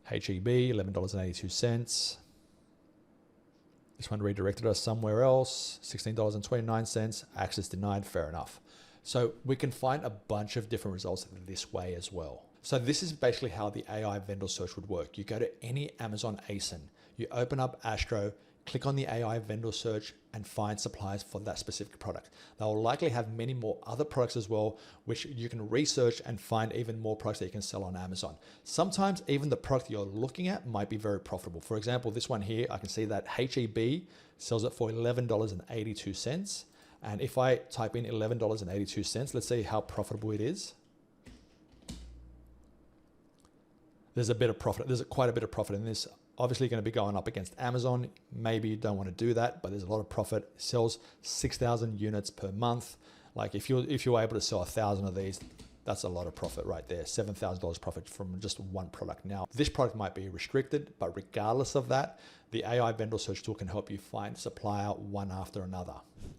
HEB, $11.82. This one redirected us somewhere else, $16.29. Access denied, fair enough. So we can find a bunch of different results this way as well. So this is basically how the AI vendor search would work. You go to any Amazon ASIN, you open up Astro, click on the AI vendor search and find suppliers for that specific product. They'll likely have many more other products as well, which you can research and find even more products that you can sell on Amazon. Sometimes even the product you're looking at might be very profitable. For example, this one here, I can see that HEB sells it for $11.82. And if I type in $11.82, let's see how profitable it is. There's a bit of profit. There's quite a bit of profit in this. Obviously going to be going up against Amazon. Maybe you don't want to do that, but there's a lot of profit. It sells 6,000 units per month. Like if you're able to sell 1,000 of these, that's a lot of profit right there. $7,000 profit from just one product. Now, this product might be restricted, but regardless of that, the AI vendor search tool can help you find supplier one after another.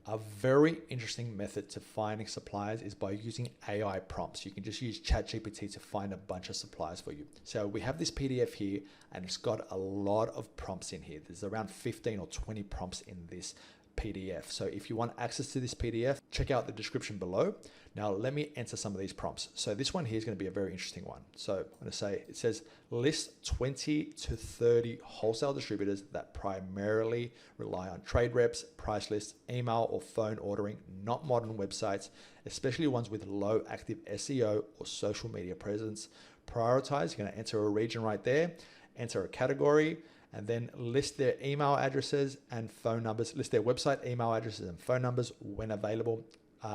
A very interesting method to finding suppliers is by using AI prompts. You can just use ChatGPT to find a bunch of suppliers for you. So we have this PDF here and it's got a lot of prompts in here. There's around 15 or 20 prompts in this PDF. So if you want access to this PDF, check out the description below. Now let me enter some of these prompts. So this one here is going to be a very interesting one. So I'm going to say, it says list 20 to 30 wholesale distributors that primarily rely on trade reps, price lists, email or phone ordering, not modern websites, especially ones with low active SEO or social media presence. Prioritize, you're going to enter a region right there, enter a category, and then list their email addresses and phone numbers, list their website, email addresses and phone numbers when available.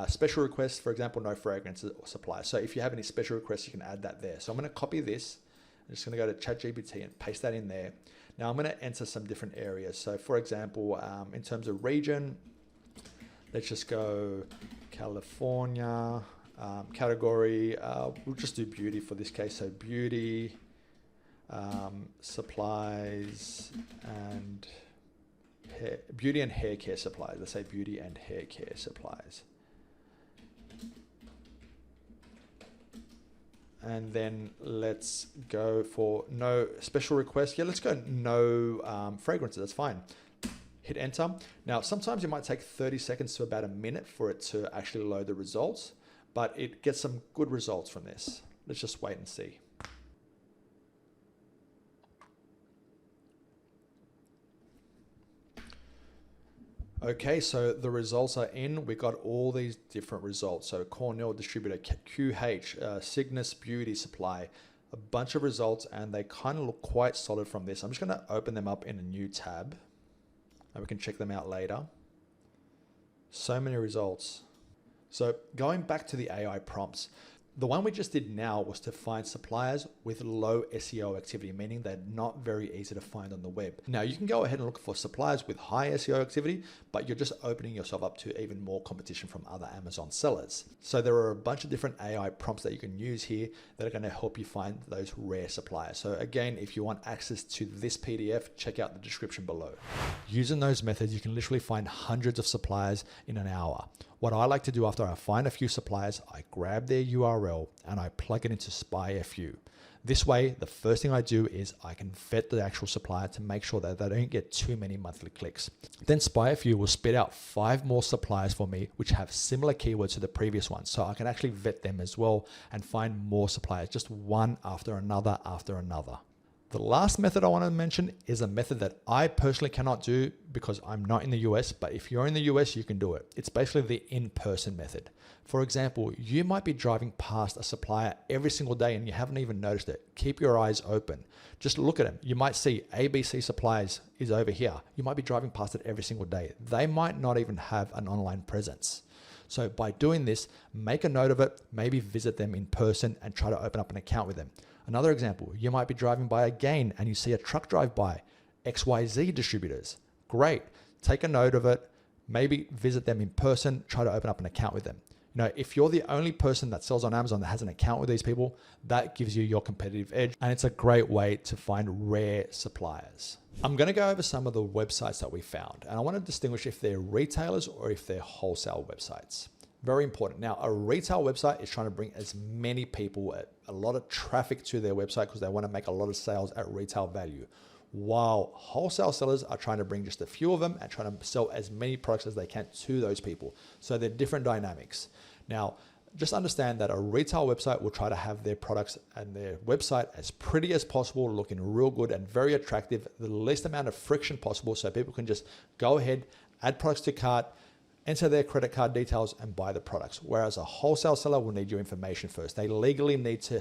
Special requests, for example, no fragrances or suppliers. So if you have any special requests, you can add that there. So I'm going to copy this. I'm just going to go to ChatGPT and paste that in there. Now I'm going to enter some different areas. So for example, in terms of region, let's just go California, category. We'll just do beauty for this case. So beauty, supplies and hair, beauty and hair care supplies. Let's say beauty and hair care supplies. And then let's go for no special request. Yeah, let's go no fragrances. That's fine. Hit enter. Now, sometimes it might take 30 seconds to about a minute for it to actually load the results, but it gets some good results from this. Let's just wait and see. Okay, so the results are in. We got all these different results. So Cornell Distributor, QH, Cygnus Beauty Supply, a bunch of results, and they kind of look quite solid from this. I'm just going to open them up in a new tab, and we can check them out later. So many results. So going back to the AI prompts, the one we just did now was to find suppliers with low SEO activity, meaning they're not very easy to find on the web. Now you can go ahead and look for suppliers with high SEO activity, but you're just opening yourself up to even more competition from other Amazon sellers. So there are a bunch of different AI prompts that you can use here that are going to help you find those rare suppliers. So again, if you want access to this PDF, check out the description below. Using those methods, you can literally find hundreds of suppliers in an hour. What I like to do after I find a few suppliers, I grab their URL and I plug it into SpyFU. This way, the first thing I do is I can vet the actual supplier to make sure that they don't get too many monthly clicks. Then SpyFU will spit out 5 more suppliers for me, which have similar keywords to the previous one. So I can actually vet them as well and find more suppliers, just one after another after another. The last method I want to mention is a method that I personally cannot do because I'm not in the US, but if you're in the US, you can do it. It's basically the in-person method. For example, you might be driving past a supplier every single day and you haven't even noticed it. Keep your eyes open. Just look at them. You might see ABC Supplies is over here. You might be driving past it every single day. They might not even have an online presence. So by doing this, make a note of it, maybe visit them in person and try to open up an account with them. Another example, you might be driving by again and you see a truck drive by, XYZ distributors. Great. Take a note of it, maybe visit them in person, try to open up an account with them. You know, if you're the only person that sells on Amazon that has an account with these people, that gives you your competitive edge, and it's a great way to find rare suppliers. I'm going to go over some of the websites that we found, and I want to distinguish if they're retailers or if they're wholesale websites. Very important. Now, a retail website is trying to bring as many people, a lot of traffic to their website because they want to make a lot of sales at retail value. While wholesale sellers are trying to bring just a few of them and trying to sell as many products as they can to those people. So they're different dynamics. Now, just understand that a retail website will try to have their products and their website as pretty as possible, looking real good and very attractive, the least amount of friction possible so people can just go ahead, add products to cart, enter their credit card details and buy the products. Whereas a wholesale seller will need your information first. They legally need to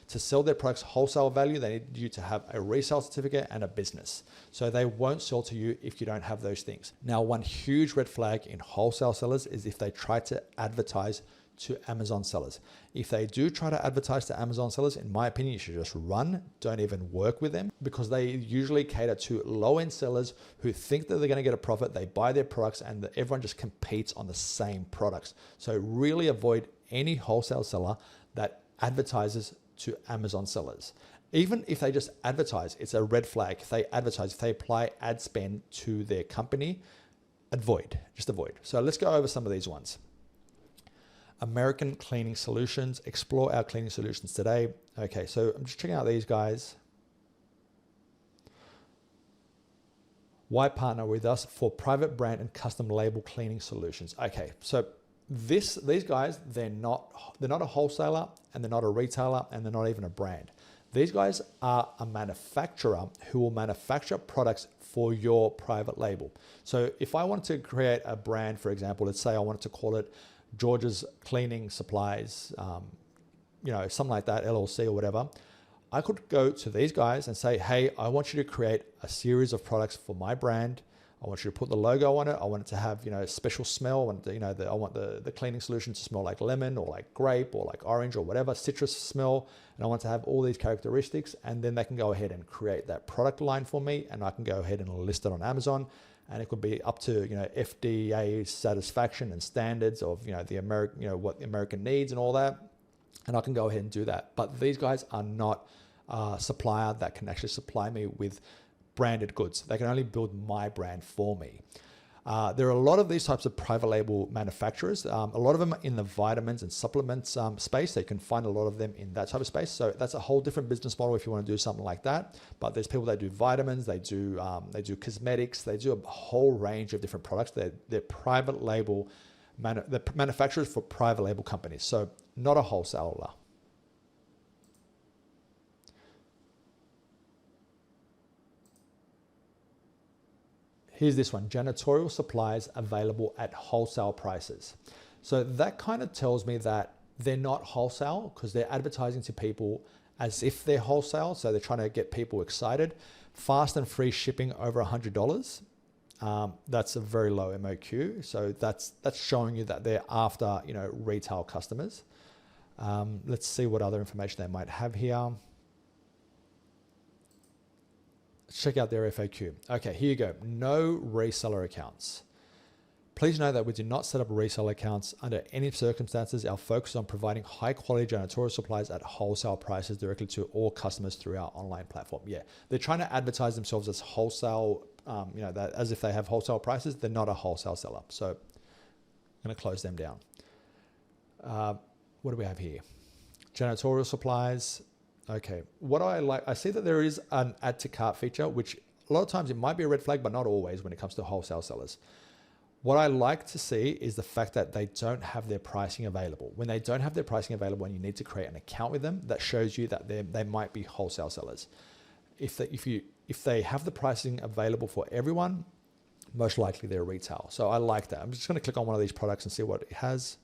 sell their products wholesale value. They need you to have a resale certificate and a business. So they won't sell to you if you don't have those things. Now, one huge red flag in wholesale sellers is if they try to advertise to Amazon sellers. If they do try to advertise to Amazon sellers, in my opinion, you should just run, don't even work with them, because they usually cater to low-end sellers who think that they're gonna get a profit, they buy their products and everyone just competes on the same products. So really avoid any wholesale seller that advertises to Amazon sellers. Even if they just advertise, it's a red flag. If they advertise, if they apply ad spend to their company, just avoid. So let's go over some of these ones. American Cleaning Solutions, explore our cleaning solutions today. Okay, so I'm just checking out these guys. Why partner with us for private brand and custom label cleaning solutions? Okay, so these guys, they're not a wholesaler and they're not a retailer and they're not even a brand. These guys are a manufacturer who will manufacture products for your private label. So if I wanted to create a brand, for example, let's say I wanted to call it George's Cleaning Supplies, you know, something like that, LLC or whatever, I could go to these guys and say, hey, I want you to create a series of products for my brand. I want you to put the logo on it. I want it to have, you know, a special smell. I want the cleaning solution to smell like lemon or like grape or like orange or whatever, citrus smell. And I want to have all these characteristics. And then they can go ahead and create that product line for me. And I can go ahead and list it on Amazon. And it could be up to, you know, FDA satisfaction and standards of, you know, what the American needs and all that. And I can go ahead and do that. But these guys are not a supplier that can actually supply me with branded goods. They can only build my brand for me. There are a lot of these types of private label manufacturers. A lot of them are in the vitamins and supplements space. So you can find a lot of them in that type of space. So that's a whole different business model if you want to do something like that. But there's people that do vitamins, they do cosmetics, they do a whole range of different products. They're private label, they're manufacturers for private label companies. So not a wholesaler. Here's this one, janitorial supplies available at wholesale prices. So that kind of tells me that they're not wholesale because they're advertising to people as if they're wholesale. So they're trying to get people excited. Fast and free shipping over $100. That's a very low MOQ. So that's showing you that they're after, you know, retail customers. Let's see what other information they might have here. Check out their FAQ. Okay, here you go. No reseller accounts. Please know that we do not set up reseller accounts under any circumstances. Our focus is on providing high quality janitorial supplies at wholesale prices directly to all customers through our online platform. Yeah, they're trying to advertise themselves as wholesale, you know, that as if they have wholesale prices. They're not a wholesale seller. So I'm going to close them down. What do we have here? Janitorial supplies. Okay, what I like, I see that there is an add to cart feature, which a lot of times it might be a red flag, but not always when it comes to wholesale sellers. What I like to see is the fact that they don't have their pricing available. When they don't have their pricing available and you need to create an account with them, that shows you that they might be wholesale sellers. if they have the pricing available for everyone, most likely they're retail. So I like that. I'm just going to click on one of these products and see what it has.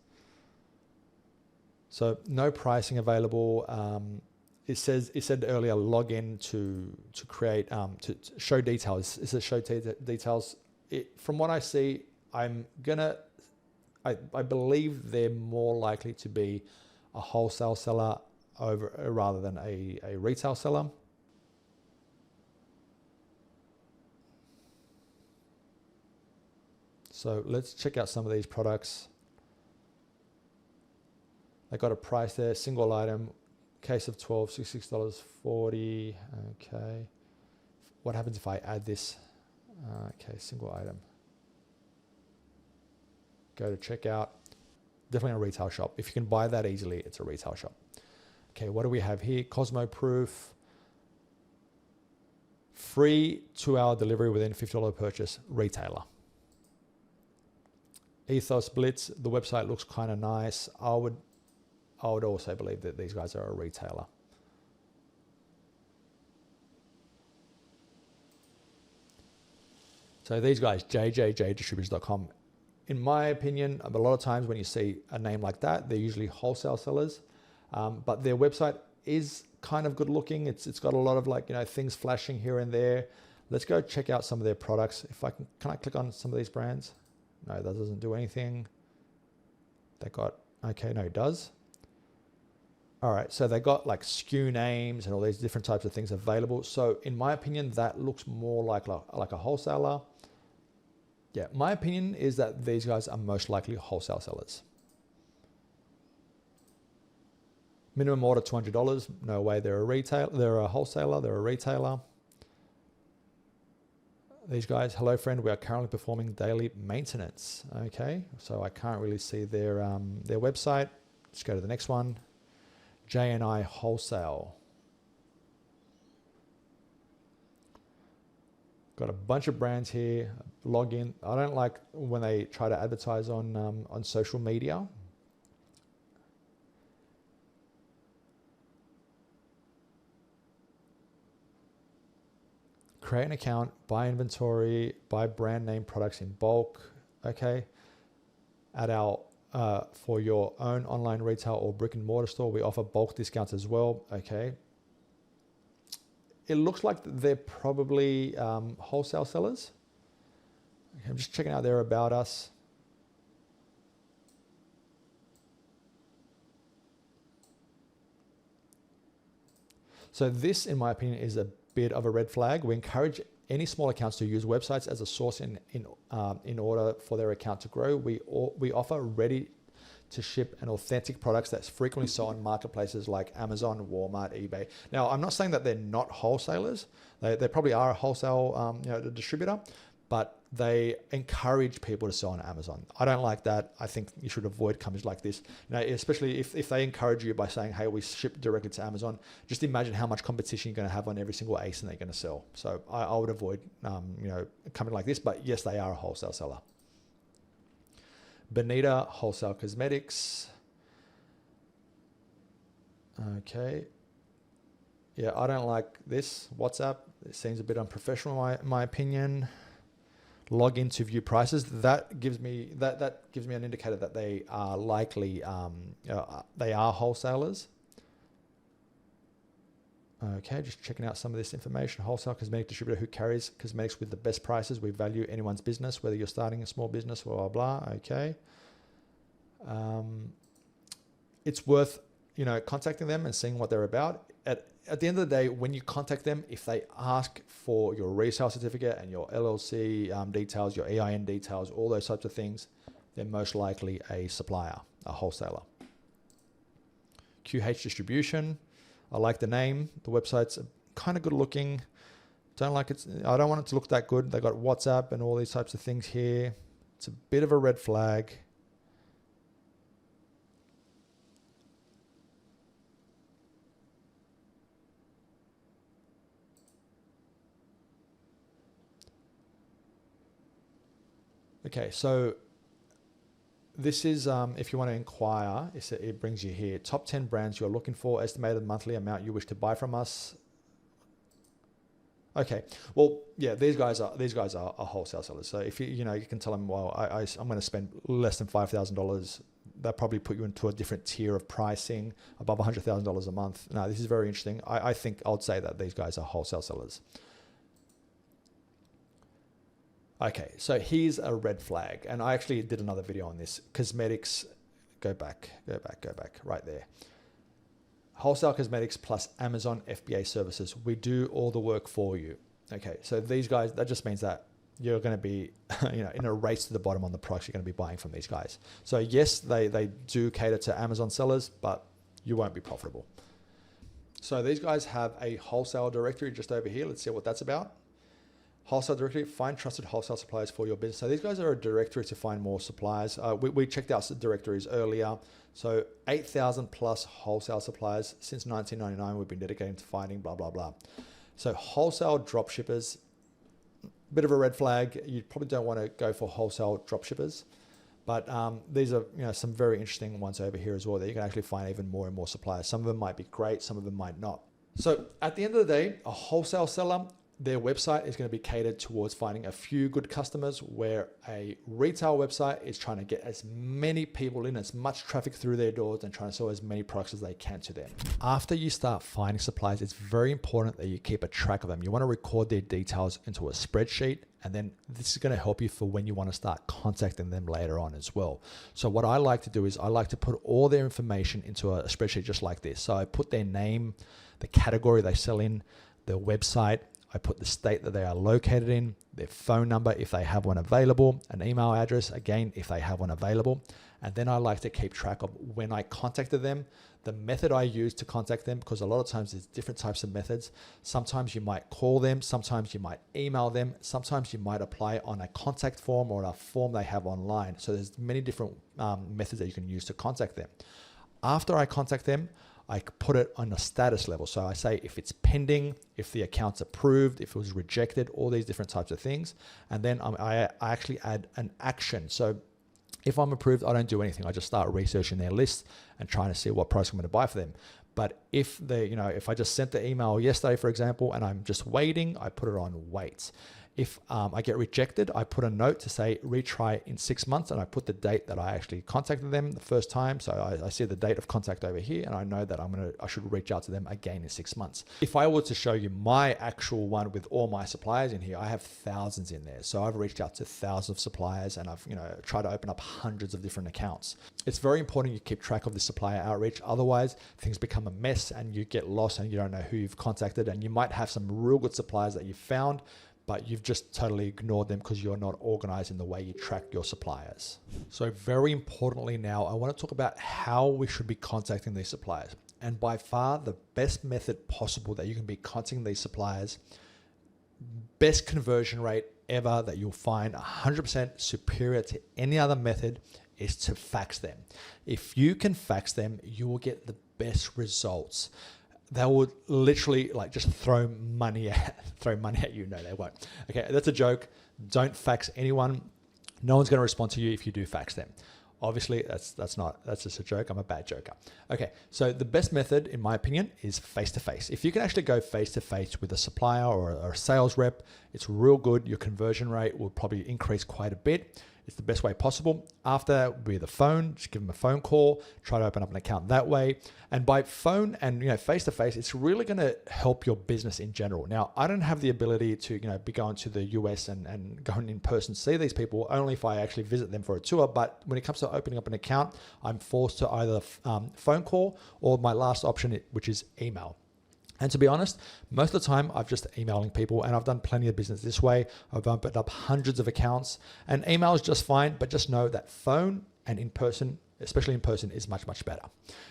So no pricing available. It said earlier, log in to create, to show details. It says show details. From what I see, I believe they're more likely to be a wholesale seller rather than a retail seller. So let's check out some of these products. They got a price there, single item, case of 12, $66.40. Okay. What happens if I add this? Okay, single item. Go to checkout. Definitely a retail shop. If you can buy that easily, it's a retail shop. Okay, what do we have here? Cosmo Proof. Free 2-hour delivery within $50 purchase, retailer. Ethos Blitz, the website looks kind of nice. I would also believe that these guys are a retailer. So these guys, jjjdistributors.com. In my opinion, a lot of times when you see a name like that, they're usually wholesale sellers, but their website is kind of good looking. It's got a lot of things flashing here and there. Let's go check out some of their products. If I can I click on some of these brands? No, that doesn't do anything. Okay, no, it does. All right, so they got like SKU names and all these different types of things available. So in my opinion, that looks more like a wholesaler. Yeah, my opinion is that these guys are most likely wholesale sellers. Minimum order $200. No way they're a wholesaler, they're a retailer. These guys, hello friend, we are currently performing daily maintenance. Okay, so I can't really see their website. Let's go to the next one. J&I Wholesale. Got a bunch of brands here. Log in. I don't like when they try to advertise on social media. Create an account, buy inventory, buy brand name products in bulk. Okay. At our for your own online retail or brick and mortar store, we offer bulk discounts as well. Okay. It looks like they're probably wholesale sellers. Okay, I'm just checking out their About Us. So this, in my opinion, is a bit of a red flag. We encourage any small accounts to use websites as a source in order for their account to grow. We offer ready to ship and authentic products that's frequently sold on marketplaces like Amazon, Walmart, eBay. Now, I'm not saying that they're not wholesalers. They probably are a wholesale distributor, but they encourage people to sell on Amazon. I don't like that. I think you should avoid companies like this. Especially if they encourage you by saying, hey, we ship directly to Amazon, just imagine how much competition you're going to have on every single ASIN they're going to sell. So I would avoid a company like this, but yes, they are a wholesale seller. Benita Wholesale Cosmetics. Okay. Yeah, I don't like this. WhatsApp, it seems a bit unprofessional in my opinion. Log in to view prices. That gives me an indicator that they are likely they are wholesalers. Okay, just checking out some of this information. Wholesale cosmetic distributor who carries cosmetics with the best prices. We value anyone's business, whether you're starting a small business, blah, blah, blah. Okay. It's worth, contacting them and seeing what they're about. At the end of the day, when you contact them, if they ask for your resale certificate and your LLC details, your EIN details, all those types of things, they're most likely a supplier, a wholesaler. QH Distribution. I like the name. The website's kind of good looking. I don't want it to look that good. They got WhatsApp and all these types of things here. It's a bit of a red flag. Okay, so this is, if you want to inquire, it brings you here. Top 10 brands you're looking for, estimated monthly amount you wish to buy from us. Okay. Well, yeah, these guys are wholesale sellers. So if you can tell them, well, I'm going to spend less than $5,000. They'll probably put you into a different tier of pricing above $100,000 a month. Now, this is very interesting. I think I would say that these guys are wholesale sellers. Okay, so here's a red flag, and I actually did another video on this. Cosmetics, go back, right there. Wholesale cosmetics plus Amazon FBA services. We do all the work for you. Okay, so these guys, that just means that you're going to be, in a race to the bottom on the products you're going to be buying from these guys. So yes, they do cater to Amazon sellers, but you won't be profitable. So these guys have a wholesale directory just over here. Let's see what that's about. Wholesale directory, find trusted wholesale suppliers for your business. So these guys are a directory to find more suppliers. We checked out the directories earlier. So 8,000 plus wholesale suppliers. Since 1999, we've been dedicated to finding blah, blah, blah. So wholesale drop shippers, bit of a red flag. You probably don't want to go for wholesale drop shippers. But these are some very interesting ones over here as well that you can actually find even more and more suppliers. Some of them might be great, some of them might not. So at the end of the day, a wholesale seller, their website is going to be catered towards finding a few good customers, where a retail website is trying to get as many people in, as much traffic through their doors, and trying to sell as many products as they can to them. After you start finding suppliers, it's very important that you keep a track of them. You want to record their details into a spreadsheet, and then this is going to help you for when you want to start contacting them later on as well. So what I like to do is I like to put all their information into a spreadsheet just like this. So I put their name, the category they sell in, their website, I put the state that they are located in, their phone number if they have one available, an email address, again, if they have one available. And then I like to keep track of when I contacted them, the method I used to contact them, because a lot of times there's different types of methods. Sometimes you might call them, sometimes you might email them, sometimes you might apply on a contact form or a form they have online. So there's many different methods that you can use to contact them. After I contact them, I put it on a status level. So I say if it's pending, if the account's approved, if it was rejected, all these different types of things. And then I actually add an action. So if I'm approved, I don't do anything. I just start researching their list and trying to see what price I'm going to buy for them. But if they, if I just sent the email yesterday, for example, and I'm just waiting, I put it on wait. If I get rejected, I put a note to say retry in 6 months, and I put the date that I actually contacted them the first time. So I see the date of contact over here, and I know that I should reach out to them again in 6 months. If I were to show you my actual one with all my suppliers in here, I have thousands in there. So I've reached out to thousands of suppliers, and I've tried to open up hundreds of different accounts. It's very important you keep track of the supplier outreach. Otherwise, things become a mess, and you get lost, and you don't know who you've contacted, and you might have some real good suppliers that you've found, but you've just totally ignored them because you're not organized in the way you track your suppliers. So very importantly now, I want to talk about how we should be contacting these suppliers. And by far the best method possible that you can be contacting these suppliers, best conversion rate ever that you'll find, 100% superior to any other method, is to fax them. If you can fax them, you will get the best results. They will literally just throw money at you. No, they won't. Okay, that's a joke. Don't fax anyone. No one's going to respond to you if you do fax them. Obviously, that's just a joke. I'm a bad joker. Okay, so the best method, in my opinion, is face-to-face. If you can actually go face-to-face with a supplier or a sales rep, it's real good. Your conversion rate will probably increase quite a bit. It's the best way possible. After that, with a phone, just give them a phone call, try to open up an account that way. And by phone and face-to-face, it's really going to help your business in general. Now, I don't have the ability to be going to the US and going in person to see these people, only if I actually visit them for a tour. But when it comes to opening up an account, I'm forced to either phone call or my last option, which is email. And to be honest, most of the time I've just emailing people, and I've done plenty of business this way. I've opened up hundreds of accounts, and email is just fine, but just know that phone and in person, especially in person, is much, much better.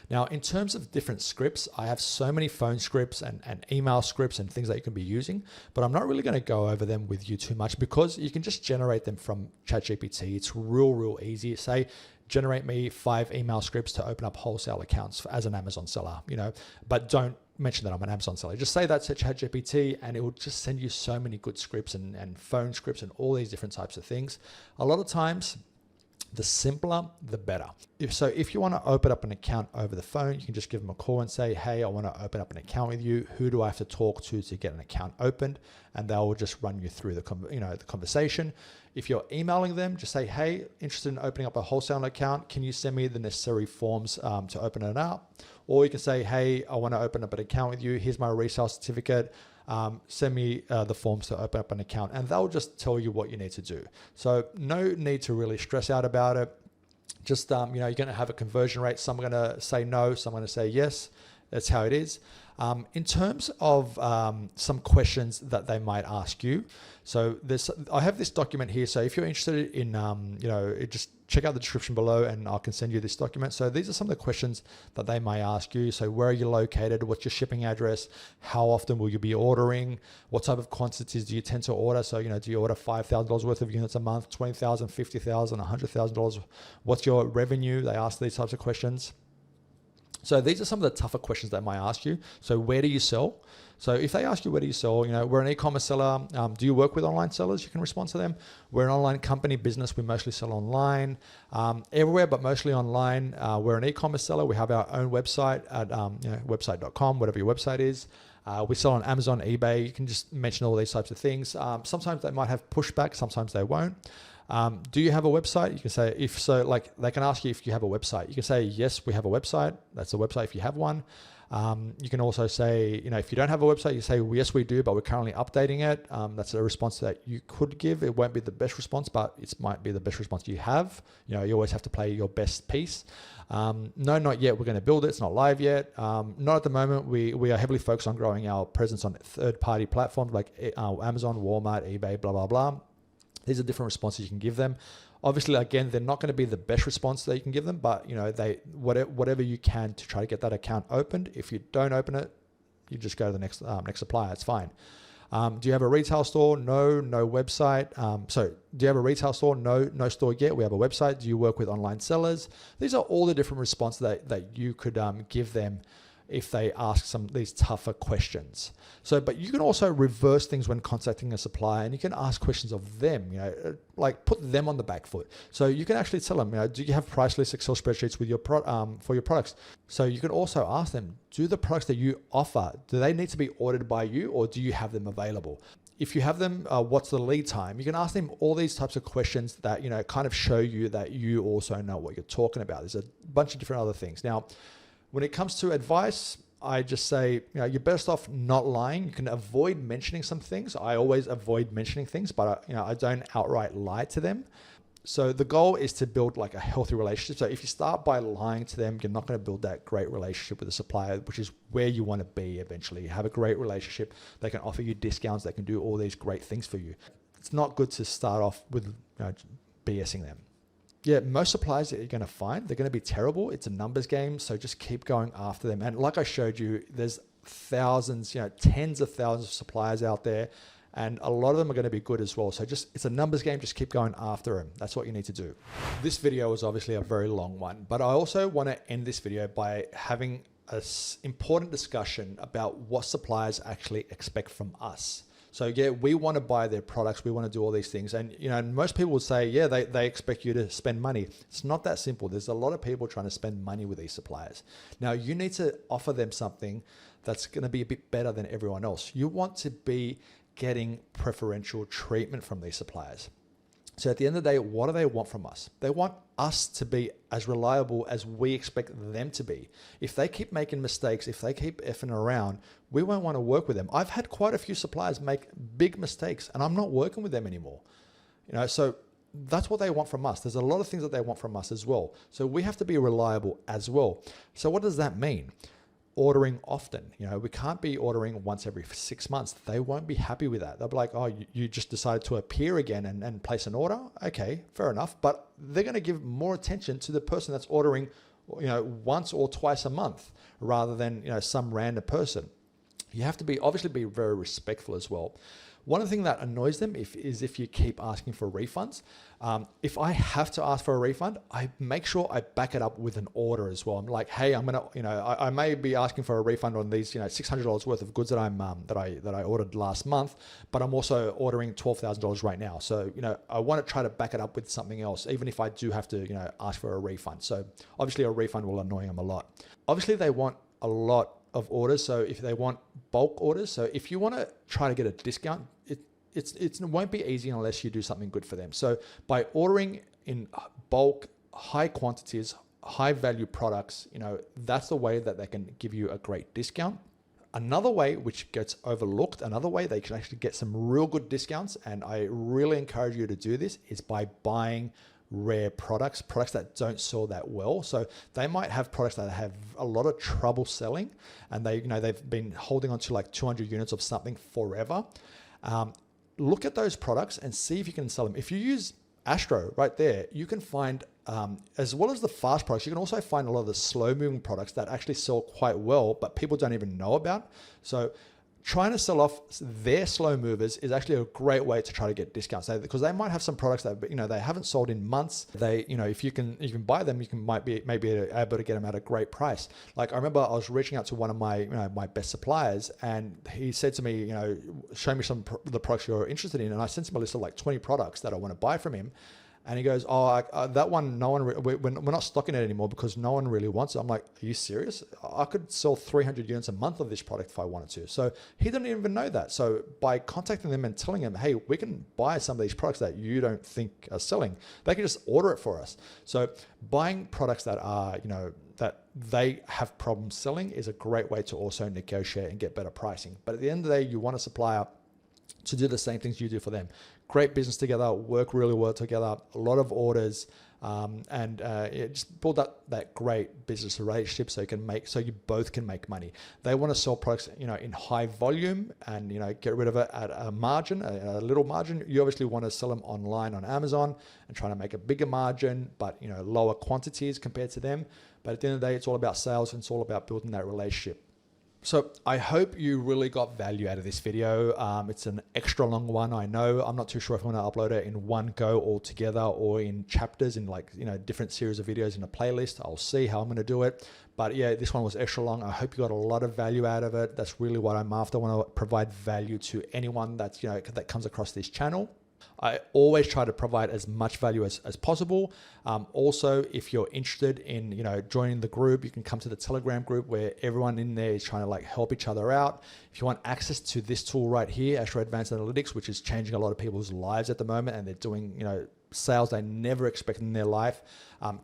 Now, in terms of different scripts, I have so many phone scripts and email scripts and things that you can be using, but I'm not really going to go over them with you too much because you can just generate them from ChatGPT. It's real easy. Say, generate me 5 email scripts to open up wholesale accounts as an Amazon seller, but don't mention that I'm an Amazon seller. Just say that to ChatGPT and it will just send you so many good scripts and phone scripts and all these different types of things. A lot of times The simpler, the better. If you want to open up an account over the phone, you can just give them a call and say, hey, I want to open up an account with you. Who do I have to talk to get an account opened? And they'll just run you through the conversation. If you're emailing them, just say, hey, interested in opening up a wholesale account. Can you send me the necessary forms to open it up? Or you can say, hey, I want to open up an account with you. Here's my resale certificate. Send me the forms to open up an account, and they'll just tell you what you need to do. So no need to really stress out about it. Just, you're going to have a conversion rate. Some are going to say no, some are going to say yes. That's how it is. In terms of some questions that they might ask you. So I have this document here. So if you're interested in, just check out the description below and I can send you this document. So these are some of the questions that they may ask you. So where are you located? What's your shipping address? How often will you be ordering? What type of quantities do you tend to order? So, do you order $5,000 worth of units a month, $20,000, $50,000, $100,000? What's your revenue? They ask these types of questions. So these are some of the tougher questions they might ask you. So where do you sell? So if they ask you where do you sell, we're an e-commerce seller. Do you work with online sellers? You can respond to them. We're an online company business. We mostly sell online, everywhere, but mostly online. We're an e-commerce seller. We have our own website at website.com, whatever your website is. We sell on Amazon, eBay. You can just mention all these types of things. Sometimes they might have pushback. Sometimes they won't. Do you have a website? You can say, if so, like they can ask you if you have a website. You can say, yes, we have a website. That's a website if you have one. You can also say, if you don't have a website, you say, well, yes, we do, but we're currently updating it. That's a response that you could give. It won't be the best response, but it might be the best response you have. You always have to play your best piece. No, not yet. We're going to build it. It's not live yet. Not at the moment. We are heavily focused on growing our presence on third-party platforms like Amazon, Walmart, eBay, blah, blah, blah. These are different responses you can give them. Obviously, again, they're not going to be the best response that you can give them, but whatever you can to try to get that account opened. If you don't open it, you just go to the next supplier. It's fine. Do you have a retail store? No website. Do you have a retail store? No store yet. We have a website. Do you work with online sellers? These are all the different responses that you could give them if they ask some of these tougher questions. But you can also reverse things when contacting a supplier, and you can ask questions of them, like put them on the back foot. So you can actually tell them, do you have price lists, Excel spreadsheets with your for your products? So you can also ask them, do the products that you offer, do they need to be ordered by you, or do you have them available? If you have them, what's the lead time? You can ask them all these types of questions that, kind of show you that you also know what you're talking about. There's a bunch of different other things. Now, when it comes to advice, I just say, you're best off not lying. You can avoid mentioning some things. I always avoid mentioning things, but I don't outright lie to them. So the goal is to build like a healthy relationship. So if you start by lying to them, you're not going to build that great relationship with the supplier, which is where you want to be eventually. You have a great relationship. They can offer you discounts. They can do all these great things for you. It's not good to start off with BSing them. Yeah, most suppliers that you're going to find, they're going to be terrible. It's a numbers game, so just keep going after them. And like I showed you, there's thousands, tens of thousands of suppliers out there, and a lot of them are going to be good as well. So it's a numbers game. Just keep going after them. That's what you need to do. This video is obviously a very long one, but I also want to end this video by having an important discussion about what suppliers actually expect from us. So yeah, we want to buy their products. We want to do all these things. And most people will say, yeah, they expect you to spend money. It's not that simple. There's a lot of people trying to spend money with these suppliers. Now you need to offer them something that's going to be a bit better than everyone else. You want to be getting preferential treatment from these suppliers. So at the end of the day, what do they want from us? They want us to be as reliable as we expect them to be. If they keep making mistakes, if they keep effing around, we won't want to work with them. I've had quite a few suppliers make big mistakes and I'm not working with them anymore. So that's what they want from us. There's a lot of things that they want from us as well. So we have to be reliable as well. So what does that mean? Ordering often. We can't be ordering once every 6 months. They won't be happy with that. They'll be like, oh, you just decided to appear again and place an order. Okay, fair enough. But they're going to give more attention to the person that's ordering, once or twice a month rather than, some random person. You have to obviously be very respectful as well. One thing that annoys them is if you keep asking for refunds. If I have to ask for a refund, I make sure I back it up with an order as well. I'm like, hey, I'm gonna, I may be asking for a refund on these, $600 worth of goods that I ordered last month, but I'm also ordering $12,000 right now. So, I want to try to back it up with something else, even if I do have to, ask for a refund. So obviously a refund will annoy them a lot. Obviously they want a lot of orders. So if they want bulk orders, so if you want to try to get a discount, it won't be easy unless you do something good for them. So by ordering in bulk, high quantities, high value products, that's the way that they can give you a great discount. Another way which gets overlooked, another way they can actually get some real good discounts, and I really encourage you to do this, is by buying rare products that don't sell that well. So they might have products that have a lot of trouble selling, and they've been holding on to like 200 units of something forever. Look at those products and see if you can sell them. If you use Astro right there, you can find, as well as the fast products, you can also find a lot of the slow moving products that actually sell quite well, but people don't even know about. So trying to sell off their slow movers is actually a great way to try to get discounts, because they might have some products that they haven't sold in months. If you can buy them, might be able to get them at a great price. Like I remember I was reaching out to one of my my best suppliers, and he said to me, show me some of the products you're interested in, and I sent him a list of like 20 products that I want to buy from him. And he goes, that one, no one, we're not stocking it anymore because no one really wants it. I'm like, are you serious? I could sell 300 units a month of this product if I wanted to. So he didn't even know that. So by contacting them and telling them, hey, we can buy some of these products that you don't think are selling, they can just order it for us. So buying products that are, that they have problems selling is a great way to also negotiate and get better pricing. But at the end of the day, you want a supplier to do the same things you do for them. Great business together, work really well together, a lot of orders, and just build up that great business relationship so you both can make money. They want to sell products, in high volume and, get rid of it at a margin, a little margin. You obviously want to sell them online on Amazon and try to make a bigger margin, but, lower quantities compared to them. But at the end of the day, it's all about sales and it's all about building that relationship. So I hope you really got value out of this video. It's an extra long one, I know. I'm not too sure if I'm gonna upload it in one go all together or in chapters in different series of videos in a playlist. I'll see how I'm gonna do it. But yeah, this one was extra long. I hope you got a lot of value out of it. That's really what I'm after. I wanna provide value to anyone that's, that comes across this channel. I always try to provide as much value as possible. Also, if you're interested in joining the group, you can come to the Telegram group where everyone in there is trying to help each other out. If you want access to this tool right here, Astro Advanced Analytics, which is changing a lot of people's lives at the moment, and they're doing sales they never expected in their life,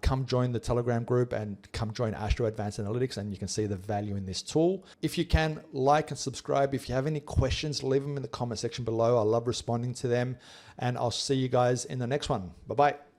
come join the Telegram group and come join Astro Advanced Analytics, and you can see the value in this tool. If you can, like and subscribe. If you have any questions, leave them in the comment section below. I love responding to them, and I'll see you guys in the next one. Bye-bye.